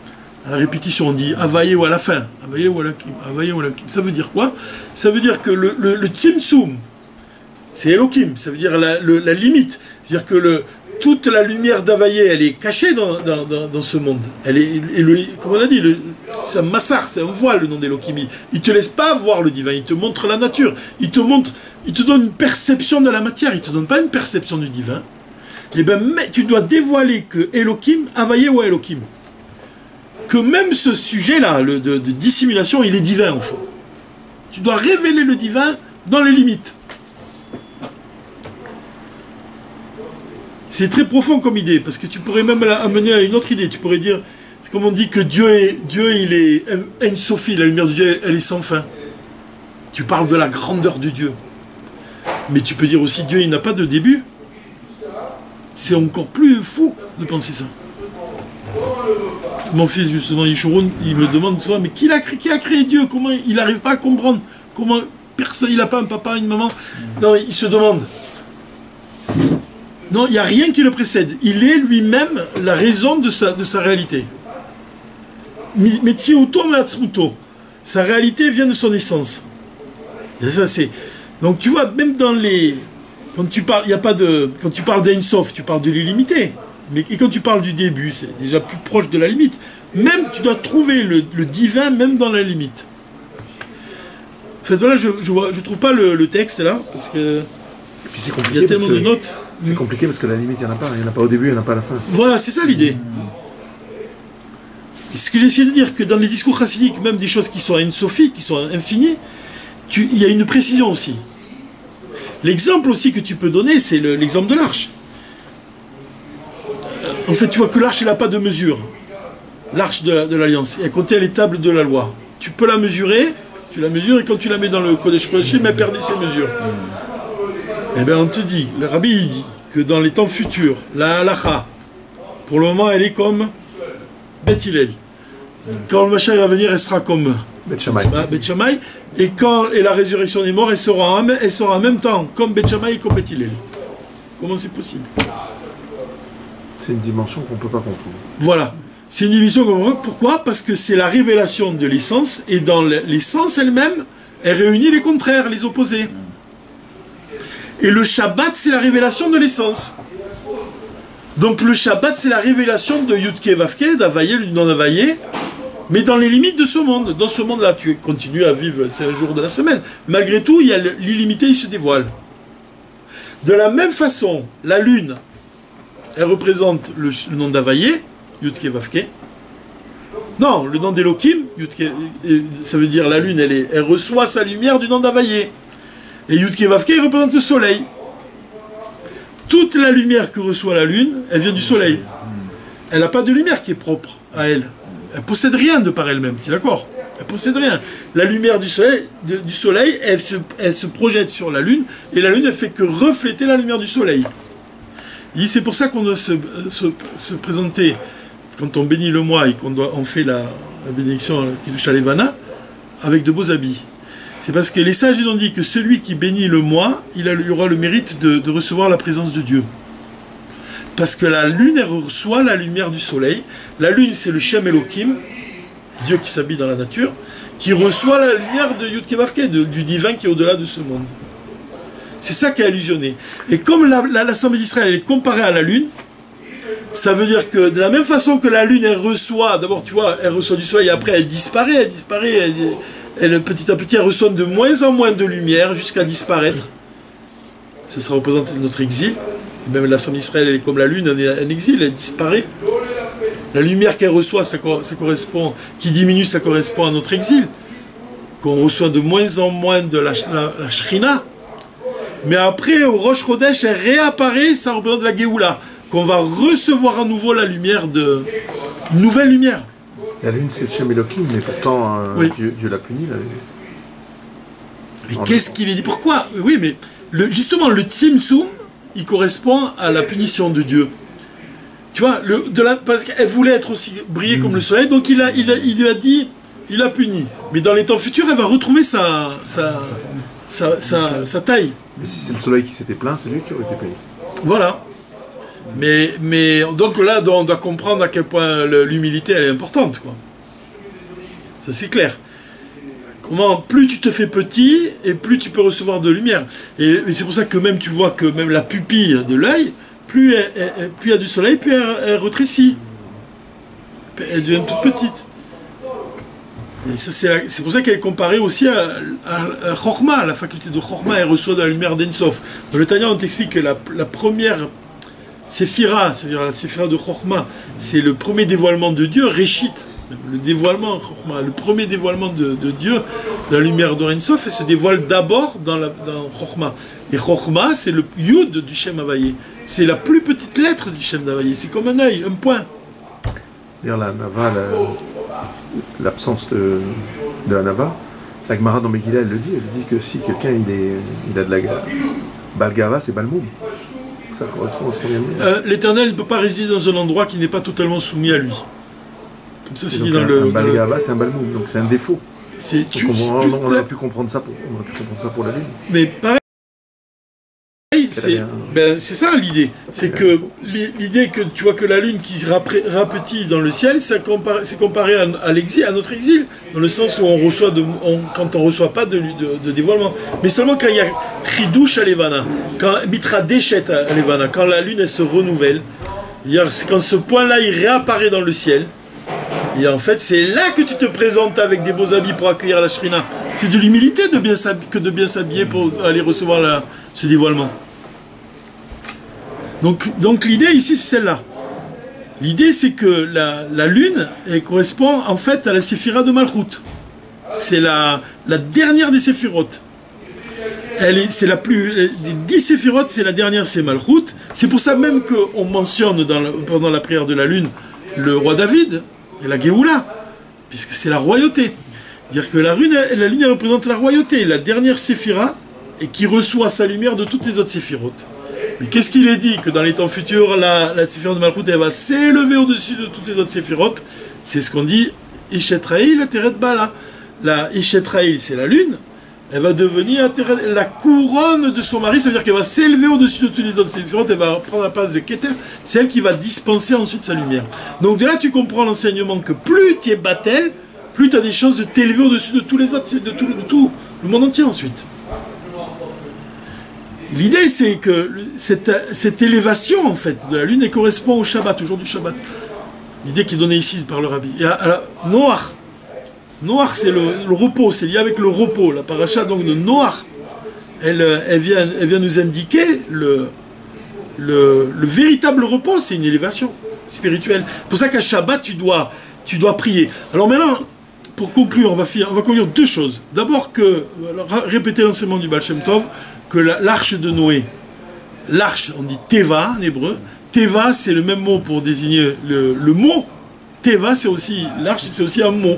À la répétition, on dit Havaïe ou à la fin, Havaïe ou Elohim, Havaïe ou Elohim. Ça veut dire quoi? Ça veut dire que le Tzimtzum, c'est Elohim, ça veut dire la limite. C'est-à-dire que toute la lumière d'Havaïe, elle est cachée dans ce monde. Comme on a dit, c'est un massar, c'est un voile, le nom d'Elohim. Il ne te laisse pas voir le divin, il te montre la nature. Il te donne une perception de la matière, il ne te donne pas une perception du divin. Et bien, tu dois dévoiler que Elohim, Havaïe ou Elohim. Que même ce sujet-là, de dissimulation, il est divin, en fait. Tu dois révéler le divin dans les limites. C'est très profond comme idée, parce que tu pourrais même amener à une autre idée. Tu pourrais dire, c'est comme on dit que Dieu il est Ein Sofi, la lumière de Dieu, elle est sans fin. Tu parles de la grandeur de Dieu. Mais tu peux dire aussi, Dieu, il n'a pas de début. C'est encore plus fou de penser ça. Mon fils, justement, Yeshurun, il me demande souvent, mais qui a créé Dieu? Comment il n'arrive pas à comprendre? Comment personne, il n'a pas un papa, une maman? Non, il se demande. Non, il n'y a rien qui le précède. Il est lui-même la raison de sa réalité. Sa réalité vient de son essence. Et ça, donc tu vois, même dans les... Quand tu parles, quand tu parles d'Ein Sof, tu parles de l'illimité. Et quand tu parles du début, c'est déjà plus proche de la limite. Même, tu dois trouver le divin même dans la limite. En fait, voilà, je trouve pas le texte là, parce que... Il y a tellement de notes. C'est compliqué parce que la limite, il n'y en a pas. Il n'y en a pas au début, il n'y en a pas à la fin. Voilà, c'est ça l'idée. Et ce que j'essaie de dire, que dans les discours chassidiques, même des choses qui sont Ein-Sofi, qui sont infinies, il y a une précision aussi. L'exemple aussi que tu peux donner, c'est l'exemple de l'arche. En fait, tu vois que l'arche, elle n'a pas de mesure. L'arche de l'Alliance, elle contient les tables de la loi. Tu peux la mesurer, tu la mesures, et quand tu la mets dans le Kodesh Kodeshim, elle perd ses mesures. Eh bien, on te dit, le Rabbi, il dit que dans les temps futurs, la halacha, pour le moment, elle est comme Beth Hillel. Quand le Mashiach va venir, elle sera comme Beth Shammai. Beth Shammai. Et quand la résurrection des morts, elle sera en même temps comme Beth Shammai et comme Beth Hillel. Comment c'est possible? C'est une dimension qu'on ne peut pas comprendre. Voilà. C'est une dimension qu'on comprend. Pourquoi? Parce que c'est la révélation de l'essence, et dans l'essence elle-même, elle réunit les contraires, les opposés. Et le Shabbat, c'est la révélation de l'essence. Donc le Shabbat, c'est la révélation de Yudke Vavke, d'Avaye, du non-Avaye, mais dans les limites de ce monde. Dans ce monde-là, tu continues à vivre, c'est un jour de la semaine. Malgré tout, il y a l'illimité, il se dévoile. De la même façon, la lune, elle représente le nom d'Avaye, Yudke Vavke. Non, le nom d'Elohim, ça veut dire la lune, elle reçoit sa lumière du nom d'Avaye. Et Yudke Vavke, il représente le soleil. Toute la lumière que reçoit la lune, elle vient du soleil. Elle n'a pas de lumière qui est propre à elle. Elle ne possède rien de par elle-même, tu es d'accord? Elle ne possède rien. La lumière du soleil, elle se projette sur la lune, et la lune, elle fait que refléter la lumière du soleil. C'est pour ça qu'on doit se présenter, quand on bénit le mois et on fait la bénédiction qui touche à Levana, avec de beaux habits. C'est parce que les sages ils ont dit que celui qui bénit le mois, il aura le mérite de recevoir la présence de Dieu. Parce que la lune, elle reçoit la lumière du soleil. La lune, c'est le Shem Elohim, Dieu qui s'habille dans la nature, qui reçoit la lumière de Yudke Vavke, du divin qui est au-delà de ce monde. C'est ça qui est illusionné. Et comme l'Assemblée d'Israël est comparée à la lune, ça veut dire que de la même façon que la lune, elle reçoit, d'abord tu vois, elle reçoit du soleil, après elle disparaît, elle, petit à petit, elle reçoit de moins en moins de lumière jusqu'à disparaître. Ça sera représenté dans notre exil. Même l'Assemblée d'Israël, elle est comme la lune, elle est en exil, elle disparaît. La lumière qu'elle reçoit, ça correspond, qui diminue, ça correspond à notre exil. Qu'on reçoit de moins en moins de la Shrina. Mais après, au Rosh Chodesh, elle réapparaît, ça représente la Géoula. Qu'on va recevoir à nouveau la lumière une nouvelle lumière. La lune, c'est le Shem Elohim, mais pourtant, oui. Dieu l'a puni, la lune. Mais qu'est-ce qu'il est dit? Pourquoi? Oui, mais justement, le Tzimtzum, il correspond à la punition de Dieu. Tu vois, parce qu'elle voulait être aussi briller comme le soleil, donc il lui a dit, il l'a puni. Mais dans les temps futurs, elle va retrouver sa taille. Mais si c'est le soleil qui s'était plaint, c'est lui qui aurait été payé. Voilà. Mais donc là, on doit comprendre à quel point l'humilité, elle est importante, quoi. Ça, c'est clair. Comment, plus tu te fais petit, et plus tu peux recevoir de lumière. Et c'est pour ça que même, tu vois que même la pupille de l'œil, plus il y a du soleil, plus elle rétrécit. Elle devient toute petite. Et ça, c'est pour ça qu'elle est comparée aussi à Chokhmah, la faculté de Chokhmah, elle reçoit de la lumière d'Ensof. Dans le Tanya, on t'explique que la première Séphira, c'est-à-dire la Séphira de Chokhmah, c'est le premier dévoilement de Dieu, Réchit. Le dévoilement, le premier dévoilement de Dieu, de la lumière d'Ensof, et se dévoile d'abord dans Chokhmah. Et Chokhmah, c'est le Yud du Shem Havaye. C'est la plus petite lettre du Shem Havaye. C'est comme un œil, un point. D'ailleurs, la Nava, l'absence de la Nava, la Gemara dans Megillah, elle dit que si quelqu'un il a de la Balgava, c'est Balmoum. Ça correspond à ce qu'on vient de dire. L'Éternel ne peut pas résider dans un endroit qui n'est pas totalement soumis à lui. Comme ça, c'est dit dans un Balgava, c'est un Balmoum, donc c'est un défaut. On aurait pu comprendre ça pour la Lune. Mais pareil, c'est ça l'idée. C'est que l'idée que tu vois que la lune qui rapetit dans le ciel, c'est comparé à l'exil, à notre exil, dans le sens où quand on reçoit pas de dévoilement, mais seulement quand il y a Chidush à Levana, quand Mitra Deshet à Levana, quand la lune elle se renouvelle, c'est quand ce point-là il réapparaît dans le ciel. Et en fait, c'est là que tu te présentes avec des beaux habits pour accueillir la Shrina. C'est de l'humilité de bien s'habiller pour aller recevoir ce dévoilement. Donc l'idée ici, c'est celle-là. L'idée, c'est que la lune, elle correspond en fait à la séphira de Malchut. C'est la dernière des séphirotes. c'est la plus... Des 10 séphirotes, c'est la dernière, c'est Malchut. C'est pour ça même qu'on mentionne pendant la prière de la lune le roi David et la Géoula, puisque c'est la royauté. Dire que la lune elle représente la royauté, la dernière séphira, et qui reçoit sa lumière de toutes les autres séphirotes. Mais qu'est-ce qu'il est dit? Que dans les temps futurs, la séphira de Malchut, elle va s'élever au-dessus de toutes les autres séphirotes. C'est ce qu'on dit, Ishetraïl, la Teret Bala. La Ishetraïl, c'est la lune. Elle va devenir la couronne de son mari, ça veut dire qu'elle va s'élever au-dessus de toutes les autres séphirotes, elle va prendre la place de Keter, c'est elle qui va dispenser ensuite sa lumière. Donc de là, tu comprends l'enseignement que plus tu es Batel, plus tu as des chances de t'élever au-dessus de tous les autres, de tout le monde entier ensuite. L'idée, c'est que cette élévation, en fait, de la lune, elle correspond au Shabbat, au jour du Shabbat. L'idée qui est donnée ici par le Rabbi. Et Noach, c'est le repos, c'est lié avec le repos. La paracha donc de Noach, elle vient nous indiquer le véritable repos, c'est une élévation spirituelle. C'est pour ça qu'à Shabbat, tu dois prier. Alors maintenant, pour conclure, on va conclure deux choses. D'abord, répéter l'enseignement du Baal Shem Tov, que l'arche de Noé, l'arche, on dit Teva en hébreu. Teva, c'est le même mot pour désigner le mot. Teva, c'est aussi, l'arche, c'est aussi un mot.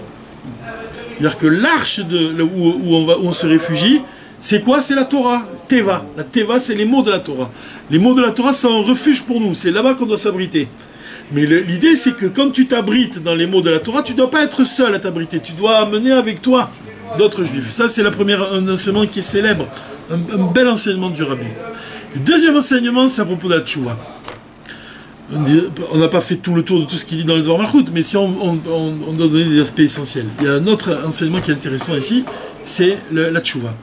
C'est-à-dire que l'arche où on se réfugie, c'est quoi? C'est la Torah, Teva. La Teva, c'est les mots de la Torah. Les mots de la Torah, c'est un refuge pour nous. C'est là-bas qu'on doit s'abriter. Mais l'idée, c'est que quand tu t'abrites dans les mots de la Torah, tu ne dois pas être seul à t'abriter. Tu dois amener avec toi d'autres juifs. Ça, c'est un enseignement qui est célèbre. Un bel enseignement du Rabbi. Le deuxième enseignement, c'est à propos de la Tchouva. On n'a pas fait tout le tour de tout ce qu'il dit dans les Dvar Malchut, mais si on doit donner des aspects essentiels. Il y a un autre enseignement qui est intéressant ici, c'est la Tchouva.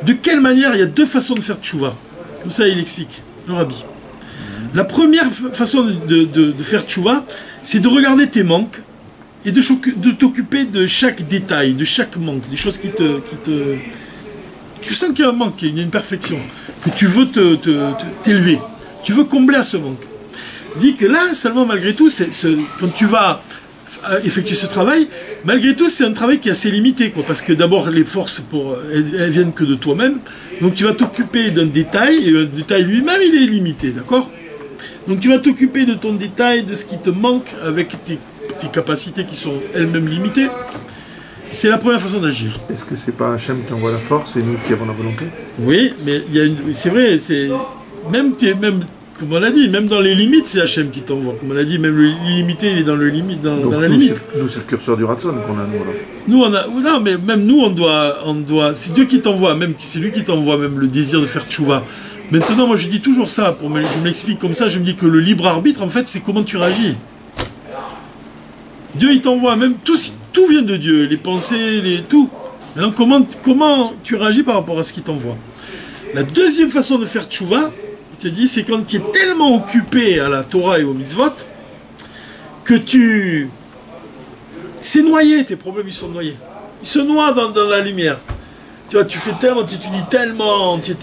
De quelle manière? Il y a deux façons de faire Tchouva. Comme ça, il explique, le Rabbi. La première façon de faire Tchouva, c'est de regarder tes manques et de t'occuper de chaque détail, de chaque manque, des choses qui te tu sens qu'il y a un manque, qu'il y a une imperfection, que tu veux t'élever, tu veux combler à ce manque. Dit que là, seulement malgré tout, quand tu vas effectuer ce travail, malgré tout, c'est un travail qui est assez limité, quoi, parce que d'abord, les forces, elles viennent que de toi-même, donc tu vas t'occuper d'un détail, et le détail lui-même, il est limité, d'accord? Donc tu vas t'occuper de ton détail, de ce qui te manque, avec tes capacités qui sont elles-mêmes limitées. C'est la première façon d'agir. Est-ce que c'est pas Hachem qui envoie la force et nous qui avons la volonté? Oui, mais c'est vrai, même comme on l'a dit, même dans les limites, c'est Hachem qui t'envoie. Comme on l'a dit, même l'illimité, il est dans la limite. Nous, c'est le curseur du Ratson qu'on a, nous, alors. Non, mais même nous, on doit c'est Dieu qui t'envoie, même c'est lui qui t'envoie même le désir de faire tchouva. Maintenant, moi, je dis toujours ça, je me l'explique comme ça, je me dis que le libre arbitre, en fait, c'est comment tu réagis. Dieu, il t'envoie, même tout vient de Dieu, les pensées, tout. Maintenant, comment tu réagis par rapport à ce qu'il t'envoie? La deuxième façon de faire tchouva, je te dis, c'est quand tu es tellement occupé à la Torah et au mitzvot, que c'est noyé, tes problèmes, ils sont noyés. Ils se noient dans la lumière. Tu vois, tu fais tellement, tu dis tellement, tu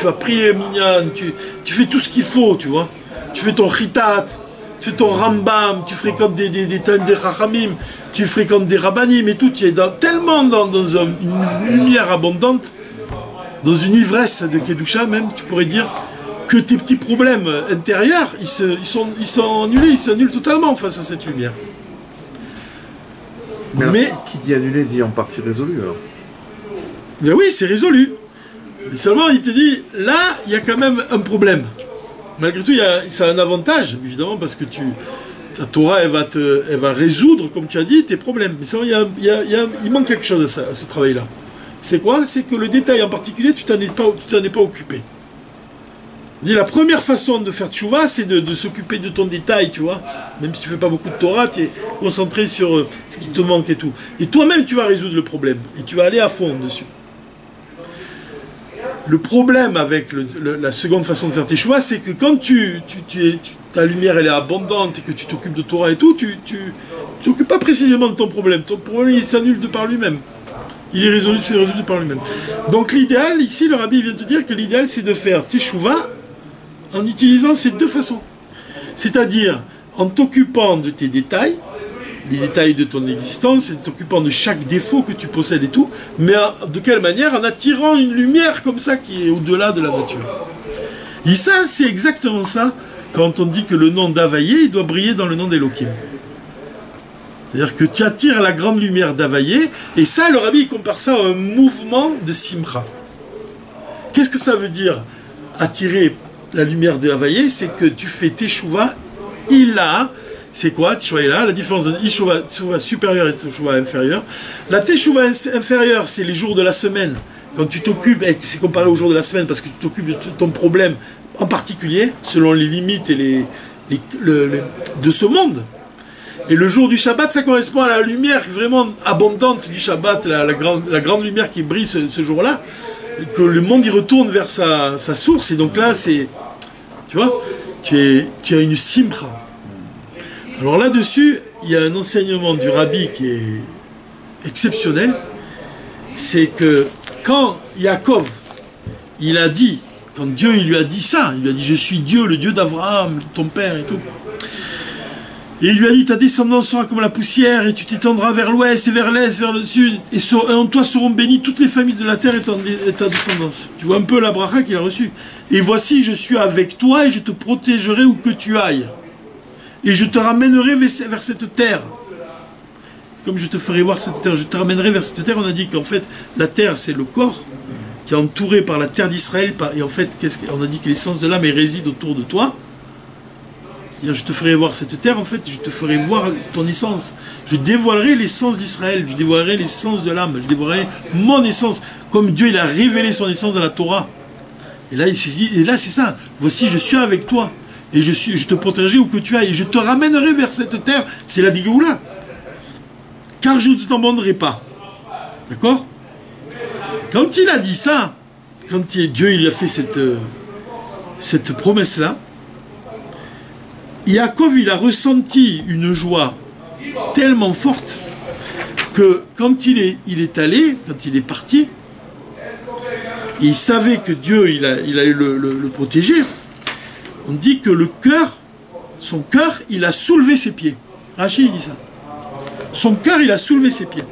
vas prier, minyan, tu fais tout ce qu'il faut, tu vois. Tu fais ton chitat, tu fais ton rambam, tu fréquentes des chachamim, tu fréquentes des rabbanim et tout, tu es tellement dans une lumière abondante, dans une ivresse de Kedusha même, tu pourrais dire, que tes petits problèmes intérieurs, ils sont annulés, ils s'annulent totalement face à cette lumière. Mais qui dit annulé dit en partie résolu alors. Ben oui, c'est résolu. Mais seulement, il te dit, là, il y a quand même un problème. Malgré tout, ça a un avantage, évidemment, parce que ta Torah, elle va résoudre, comme tu as dit, tes problèmes. Mais seulement, il manque quelque chose à ce travail-là. C'est quoi? C'est que le détail en particulier, tu t'en es pas occupé. La première façon de faire tchouva, c'est de s'occuper de ton détail, tu vois. Même si tu fais pas beaucoup de Torah, tu es concentré sur ce qui te manque et tout. Et toi-même, tu vas résoudre le problème. Et tu vas aller à fond dessus. Le problème avec la seconde façon de faire tes tchouva, c'est que quand ta lumière elle est abondante et que tu t'occupes de Torah et tout, tu t'occupes pas précisément de ton problème. Ton problème, il s'annule de par lui-même. Il est résolu, c'est résolu par lui-même. Donc l'idéal, ici, le Rabbi vient te dire que l'idéal, c'est de faire teshuva en utilisant ces deux façons. C'est-à-dire en t'occupant de tes détails, les détails de ton existence et t'occupant de chaque défaut que tu possèdes et tout, mais de quelle manière? En attirant une lumière comme ça qui est au-delà de la nature. Et ça, c'est exactement ça quand on dit que le nom d'Havaïe, il doit briller dans le nom d'Elohim. C'est-à-dire que tu attires la grande lumière d'Havaïe, et ça, le Rabbi, il compare ça à un mouvement de Simcha. Qu'est-ce que ça veut dire, attirer la lumière d'Havaïe? C'est que tu fais Teshuvah, c'est quoi Teshuvah Ila, la différence entre Teshuvah supérieure et Teshuvah inférieure. La Teshuvah inférieure, c'est les jours de la semaine, quand tu t'occupes, et c'est comparé aux jours de la semaine, parce que tu t'occupes de ton problème en particulier, selon les limites et de ce monde. Et le jour du Shabbat, ça correspond à la lumière vraiment abondante du Shabbat, la grande lumière qui brille ce jour-là, que le monde y retourne vers sa source. Et donc là, c'est, tu vois, tu as une simcha. Alors là-dessus, il y a un enseignement du Rabbi qui est exceptionnel. C'est que quand Yaakov, il a dit, quand Dieu il lui a dit ça, il lui a dit « Je suis Dieu, le Dieu d'Abraham, ton père et tout ». Et il lui a dit, ta descendance sera comme la poussière, et tu t'étendras vers l'ouest, et vers l'est, vers le sud, et en toi seront bénies toutes les familles de la terre et ta descendance. Tu vois un peu la bracha qu'il a reçue. Et voici, je suis avec toi, et je te protégerai où que tu ailles. Et je te ramènerai vers cette terre. Comme je te ferai voir cette terre, je te ramènerai vers cette terre. On a dit qu'en fait, la terre, c'est le corps, qui est entouré par la terre d'Israël, et en fait, on a dit que l'essence de l'âme réside autour de toi. Je te ferai voir cette terre, en fait, je te ferai voir ton essence. Je dévoilerai l'essence d'Israël, je dévoilerai l'essence de l'âme, je dévoilerai mon essence, comme Dieu il a révélé son essence dans la Torah. Et là, c'est ça. Voici, je suis avec toi, et je te protégerai où que tu ailles, et je te ramènerai vers cette terre. C'est la Digoula. Car je ne t'abandonnerai pas. D'accord? Quand il a dit ça, Dieu il a fait cette promesse-là, Yaakov, il a ressenti une joie tellement forte que quand il est allé, quand il est parti, il savait que Dieu, il allait le protéger. On dit que son cœur, il a soulevé ses pieds. Rachid dit ça. Son cœur, il a soulevé ses pieds.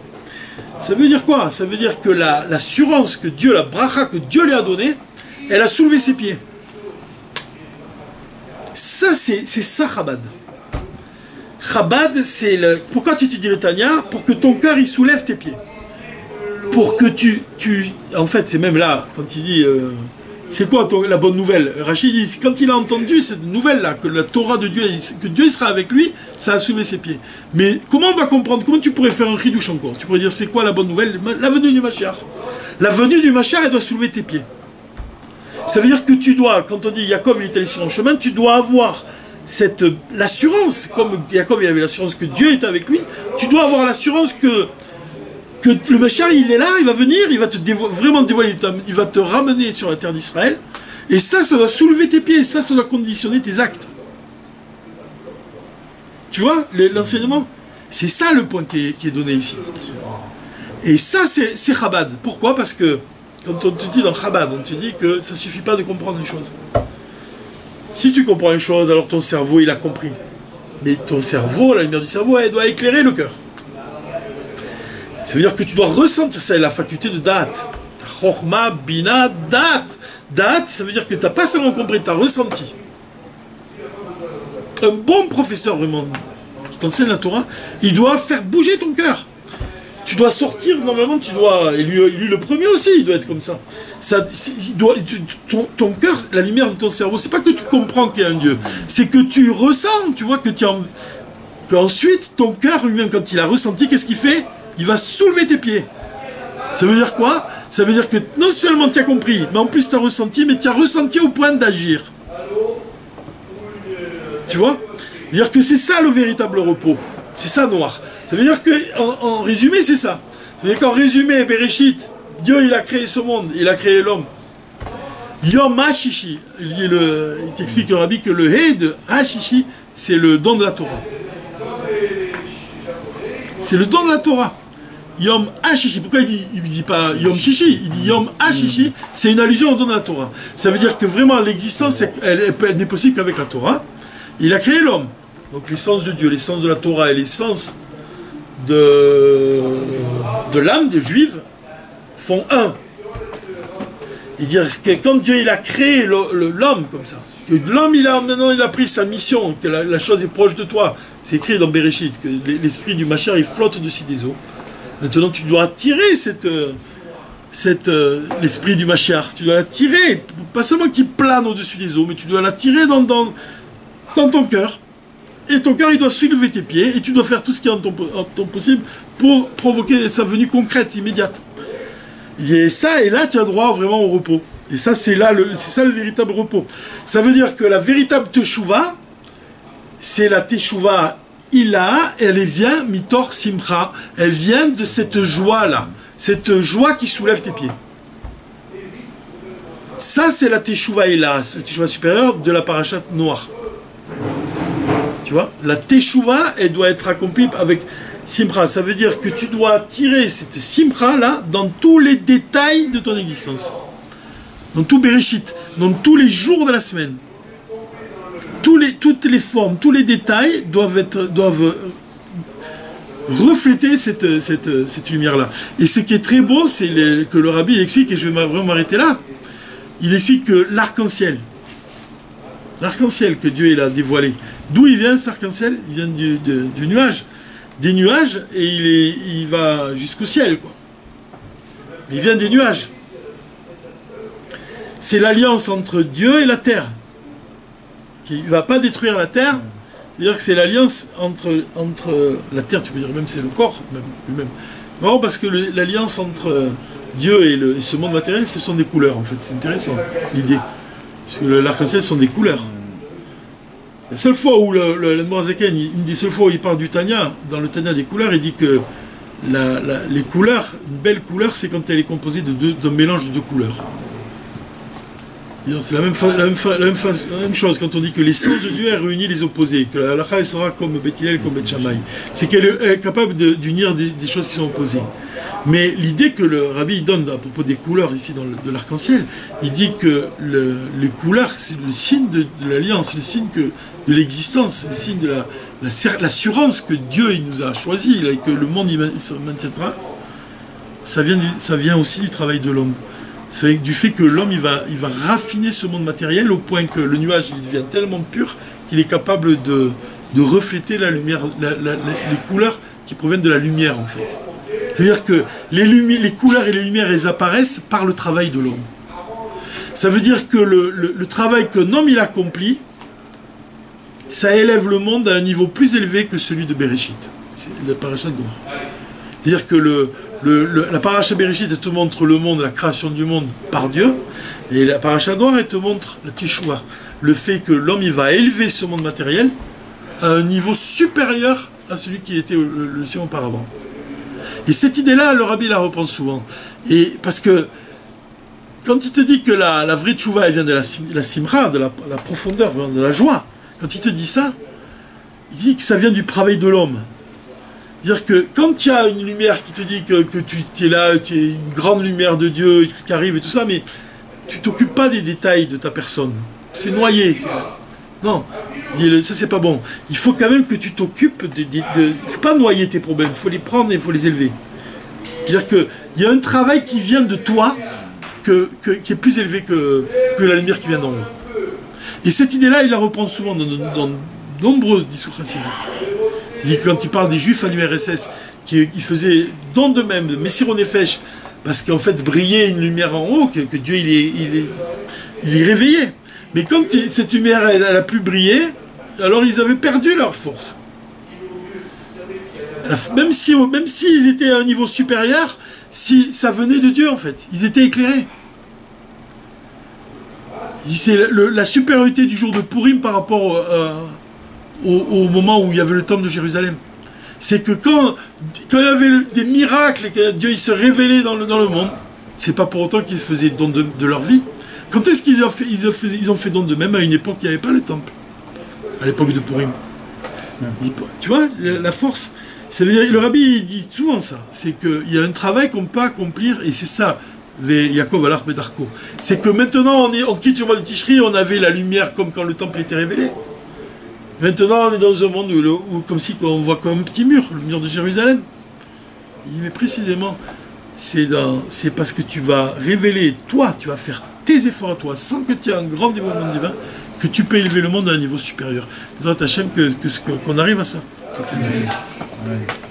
Ça veut dire quoi? Ça veut dire que l'assurance que Dieu, la bracha que Dieu lui a donnée, elle a soulevé ses pieds. Ça, c'est ça, Chabad. Chabad, c'est le... Pourquoi tu étudies le Tanya? Pour que ton cœur, il soulève tes pieds. Pour que En fait, c'est même là, quand il dit... c'est quoi la bonne nouvelle? Rachid dit, quand il a entendu cette nouvelle-là, que la Torah de Dieu, que Dieu sera avec lui, ça a soulevé ses pieds. Mais comment on va comprendre? Comment tu pourrais faire un chidouche encore? Tu pourrais dire, c'est quoi la bonne nouvelle? La venue du Mashiach. La venue du Mashiach, elle doit soulever tes pieds. Ça veut dire que tu dois, quand on dit Yaakov il est allé sur un chemin, tu dois avoir l'assurance, comme Yaakov il avait l'assurance que Dieu est avec lui, tu dois avoir l'assurance que le Mashiach il est là, il va venir, il va te vraiment dévoiler, il va te ramener sur la terre d'Israël, et ça doit soulever tes pieds, ça doit conditionner tes actes. Tu vois, l'enseignement, c'est ça le point qui est donné ici. Et ça c'est Chabad. Pourquoi? Parce que quand on te dit dans Chabad, on te dit que ça ne suffit pas de comprendre une chose. Si tu comprends une chose, alors ton cerveau, il a compris. Mais ton cerveau, la lumière du cerveau, elle doit éclairer le cœur. Ça veut dire que tu dois ressentir ça, la faculté de Da'at. Chokhma, Bina, Da'at. Da'at, ça veut dire que tu n'as pas seulement compris, tu as ressenti. Un bon professeur, vraiment, qui t'enseigne la Torah, il doit faire bouger ton cœur. Tu dois sortir, normalement, et lui le premier aussi, il doit être comme ça. Ton cœur, la lumière de ton cerveau, c'est pas que tu comprends qu'il y a un Dieu, c'est que tu ressens, tu vois, qu'ensuite, ton cœur lui-même, quand il a ressenti, qu'est-ce qu'il fait? Il va soulever tes pieds. Ça veut dire quoi? Ça veut dire que non seulement tu as compris, mais en plus tu as ressenti, mais tu as ressenti au point d'agir. Tu vois? C'est-à-dire que c'est ça le véritable repos. C'est ça, noir. Ça veut dire qu'en résumé, c'est ça. Ça veut dire qu'en résumé, Bereshit, Dieu, il a créé ce monde, il a créé l'homme. Yom HaShishi, il t'explique le Rabbi que le He de HaShishi, c'est le don de la Torah. C'est le don de la Torah. Yom HaShishi. Pourquoi il dit pas Yom Shishi? Il dit Yom HaShishi, c'est une allusion au don de la Torah. Ça veut dire que vraiment l'existence, elle n'est possible qu'avec la Torah. Il a créé l'homme. Donc l'essence de Dieu, l'essence de la Torah et l'essence de l'âme des Juifs font un. Il dit que quand Dieu il a créé l'homme comme ça, que l'homme maintenant il a pris sa mission, que la chose est proche de toi, c'est écrit dans Bereshit, que l'esprit du Mashiach il flotte au-dessus des eaux. Maintenant tu dois attirer l'esprit du Mashiach, tu dois l'attirer, pas seulement qu'il plane au-dessus des eaux, mais tu dois l'attirer dans ton cœur. Et ton cœur il doit soulever tes pieds, et tu dois faire tout ce qui est en ton possible pour provoquer sa venue concrète, immédiate. Et ça, et là, tu as droit vraiment au repos. Et ça, c'est le véritable repos. Ça veut dire que la véritable teshuva, c'est la teshuva ila, elle vient mitor simcha, elle vient de cette joie-là, cette joie qui soulève tes pieds. Ça, c'est la teshuva ila, la teshuva supérieure de la parashat noire. Tu vois, la teshuva, elle doit être accomplie avec simcha, ça veut dire que tu dois tirer cette simcha-là dans tous les détails de ton existence. Dans tout Bereshit, dans tous les jours de la semaine. Toutes les formes, tous les détails doivent refléter cette lumière-là. Et ce qui est très beau, c'est que le rabbi il explique, et je vais vraiment m'arrêter là, il explique que l'arc-en-ciel que Dieu il a dévoilé, d'où il vient cet arc-en-ciel? Il vient du nuage. Des nuages, et il va jusqu'au ciel, quoi. Il vient des nuages. C'est l'alliance entre Dieu et la terre. Qui ne va pas détruire la terre, c'est-à-dire que c'est l'alliance entre la terre, tu peux dire même c'est le corps, même. Non, parce que l'alliance entre Dieu et ce monde matériel, ce sont des couleurs, en fait. C'est intéressant, l'idée. Parce que l'arc-en-ciel sont des couleurs. La seule fois où l'Admorazaken, une des seules fois où il parle du Tanya, dans le Tanya des couleurs, il dit que les couleurs, une belle couleur, c'est quand elle est composée d'un mélange de deux couleurs. C'est la même chose quand on dit que l'essence de Dieu est réunie les opposés, que la halakha sera comme Beth Hillel, comme Beth Shammai. C'est qu'elle est capable d'unir des choses qui sont opposées. Mais l'idée que le rabbi donne à propos des couleurs ici de l'arc-en-ciel, il dit que les couleurs, c'est le signe de l'alliance, le signe de l'existence, le signe de l'assurance que Dieu il nous a choisi et que le monde il se maintiendra. Ça vient aussi du travail de l'homme. C'est du fait que l'homme il va raffiner ce monde matériel au point que le nuage il devient tellement pur qu'il est capable de refléter la lumière, les couleurs qui proviennent de la lumière en fait. C'est-à-dire que les couleurs et les lumières elles apparaissent par le travail de l'homme. Ça veut dire que le travail qu'un homme il accomplit, ça élève le monde à un niveau plus élevé que celui de Bereshit. C'est la parasha noire. C'est-à-dire que la parasha Bereshit, elle te montre le monde, la création du monde par Dieu, et la parasha noire, elle te montre la Teshuvah, le fait que l'homme, il va élever ce monde matériel à un niveau supérieur à celui qui était le sien auparavant. Et cette idée-là, le rabbi la reprend souvent. Et parce que, quand il te dit que la vraie Teshuvah, elle vient de la simra, de la profondeur, de la joie, quand il te dit ça, il dit que ça vient du travail de l'homme. C'est-à-dire que quand tu as une lumière qui te dit que tu es là, tu es une grande lumière de Dieu qui arrive et tout ça, mais tu t'occupes pas des détails de ta personne. C'est noyé. Non, ça c'est pas bon. Il faut quand même que tu t'occupes il ne faut pas noyer tes problèmes, il faut les prendre et il faut les élever. C'est-à-dire qu'il y a un travail qui vient de toi qui est plus élevé que la lumière qui vient d'en haut. Et cette idée-là, il la reprend souvent dans de nombreux discours chassidiques. Quand il parle des Juifs à l'URSS, qui faisaient don d'eux-mêmes, de Messiro Nefesh, parce qu'en fait brillait une lumière en haut, que Dieu il est réveillé. Mais quand cette lumière elle a plus brillé, alors ils avaient perdu leur force. Même s'ils étaient à un niveau supérieur, si ça venait de Dieu en fait, ils étaient éclairés. C'est la supériorité du jour de Purim par rapport au moment où il y avait le temple de Jérusalem. C'est que quand il y avait des miracles et que Dieu il se révélait dans le monde, c'est pas pour autant qu'ils faisaient don de leur vie. Quand est-ce qu'ils ont fait don d'eux-mêmes à une époque où il n'y avait pas le temple? À l'époque de Purim. Tu vois, la force. Ça veut dire, le rabbi il dit souvent ça, c'est qu'il y a un travail qu'on peut accomplir, et c'est ça, Yaakov Alach Bedarko. C'est que maintenant on quitte le mois de Tishri, on avait la lumière comme quand le temple était révélé. Maintenant, on est dans un monde où comme si on voit comme un petit mur, le mur de Jérusalem. Il dit, mais précisément, c'est parce que tu vas révéler, toi, tu vas faire tes efforts à toi, sans que tu aies un grand développement divin, que tu peux élever le monde à un niveau supérieur. Hachem, qu'on arrive à ça. Ouais.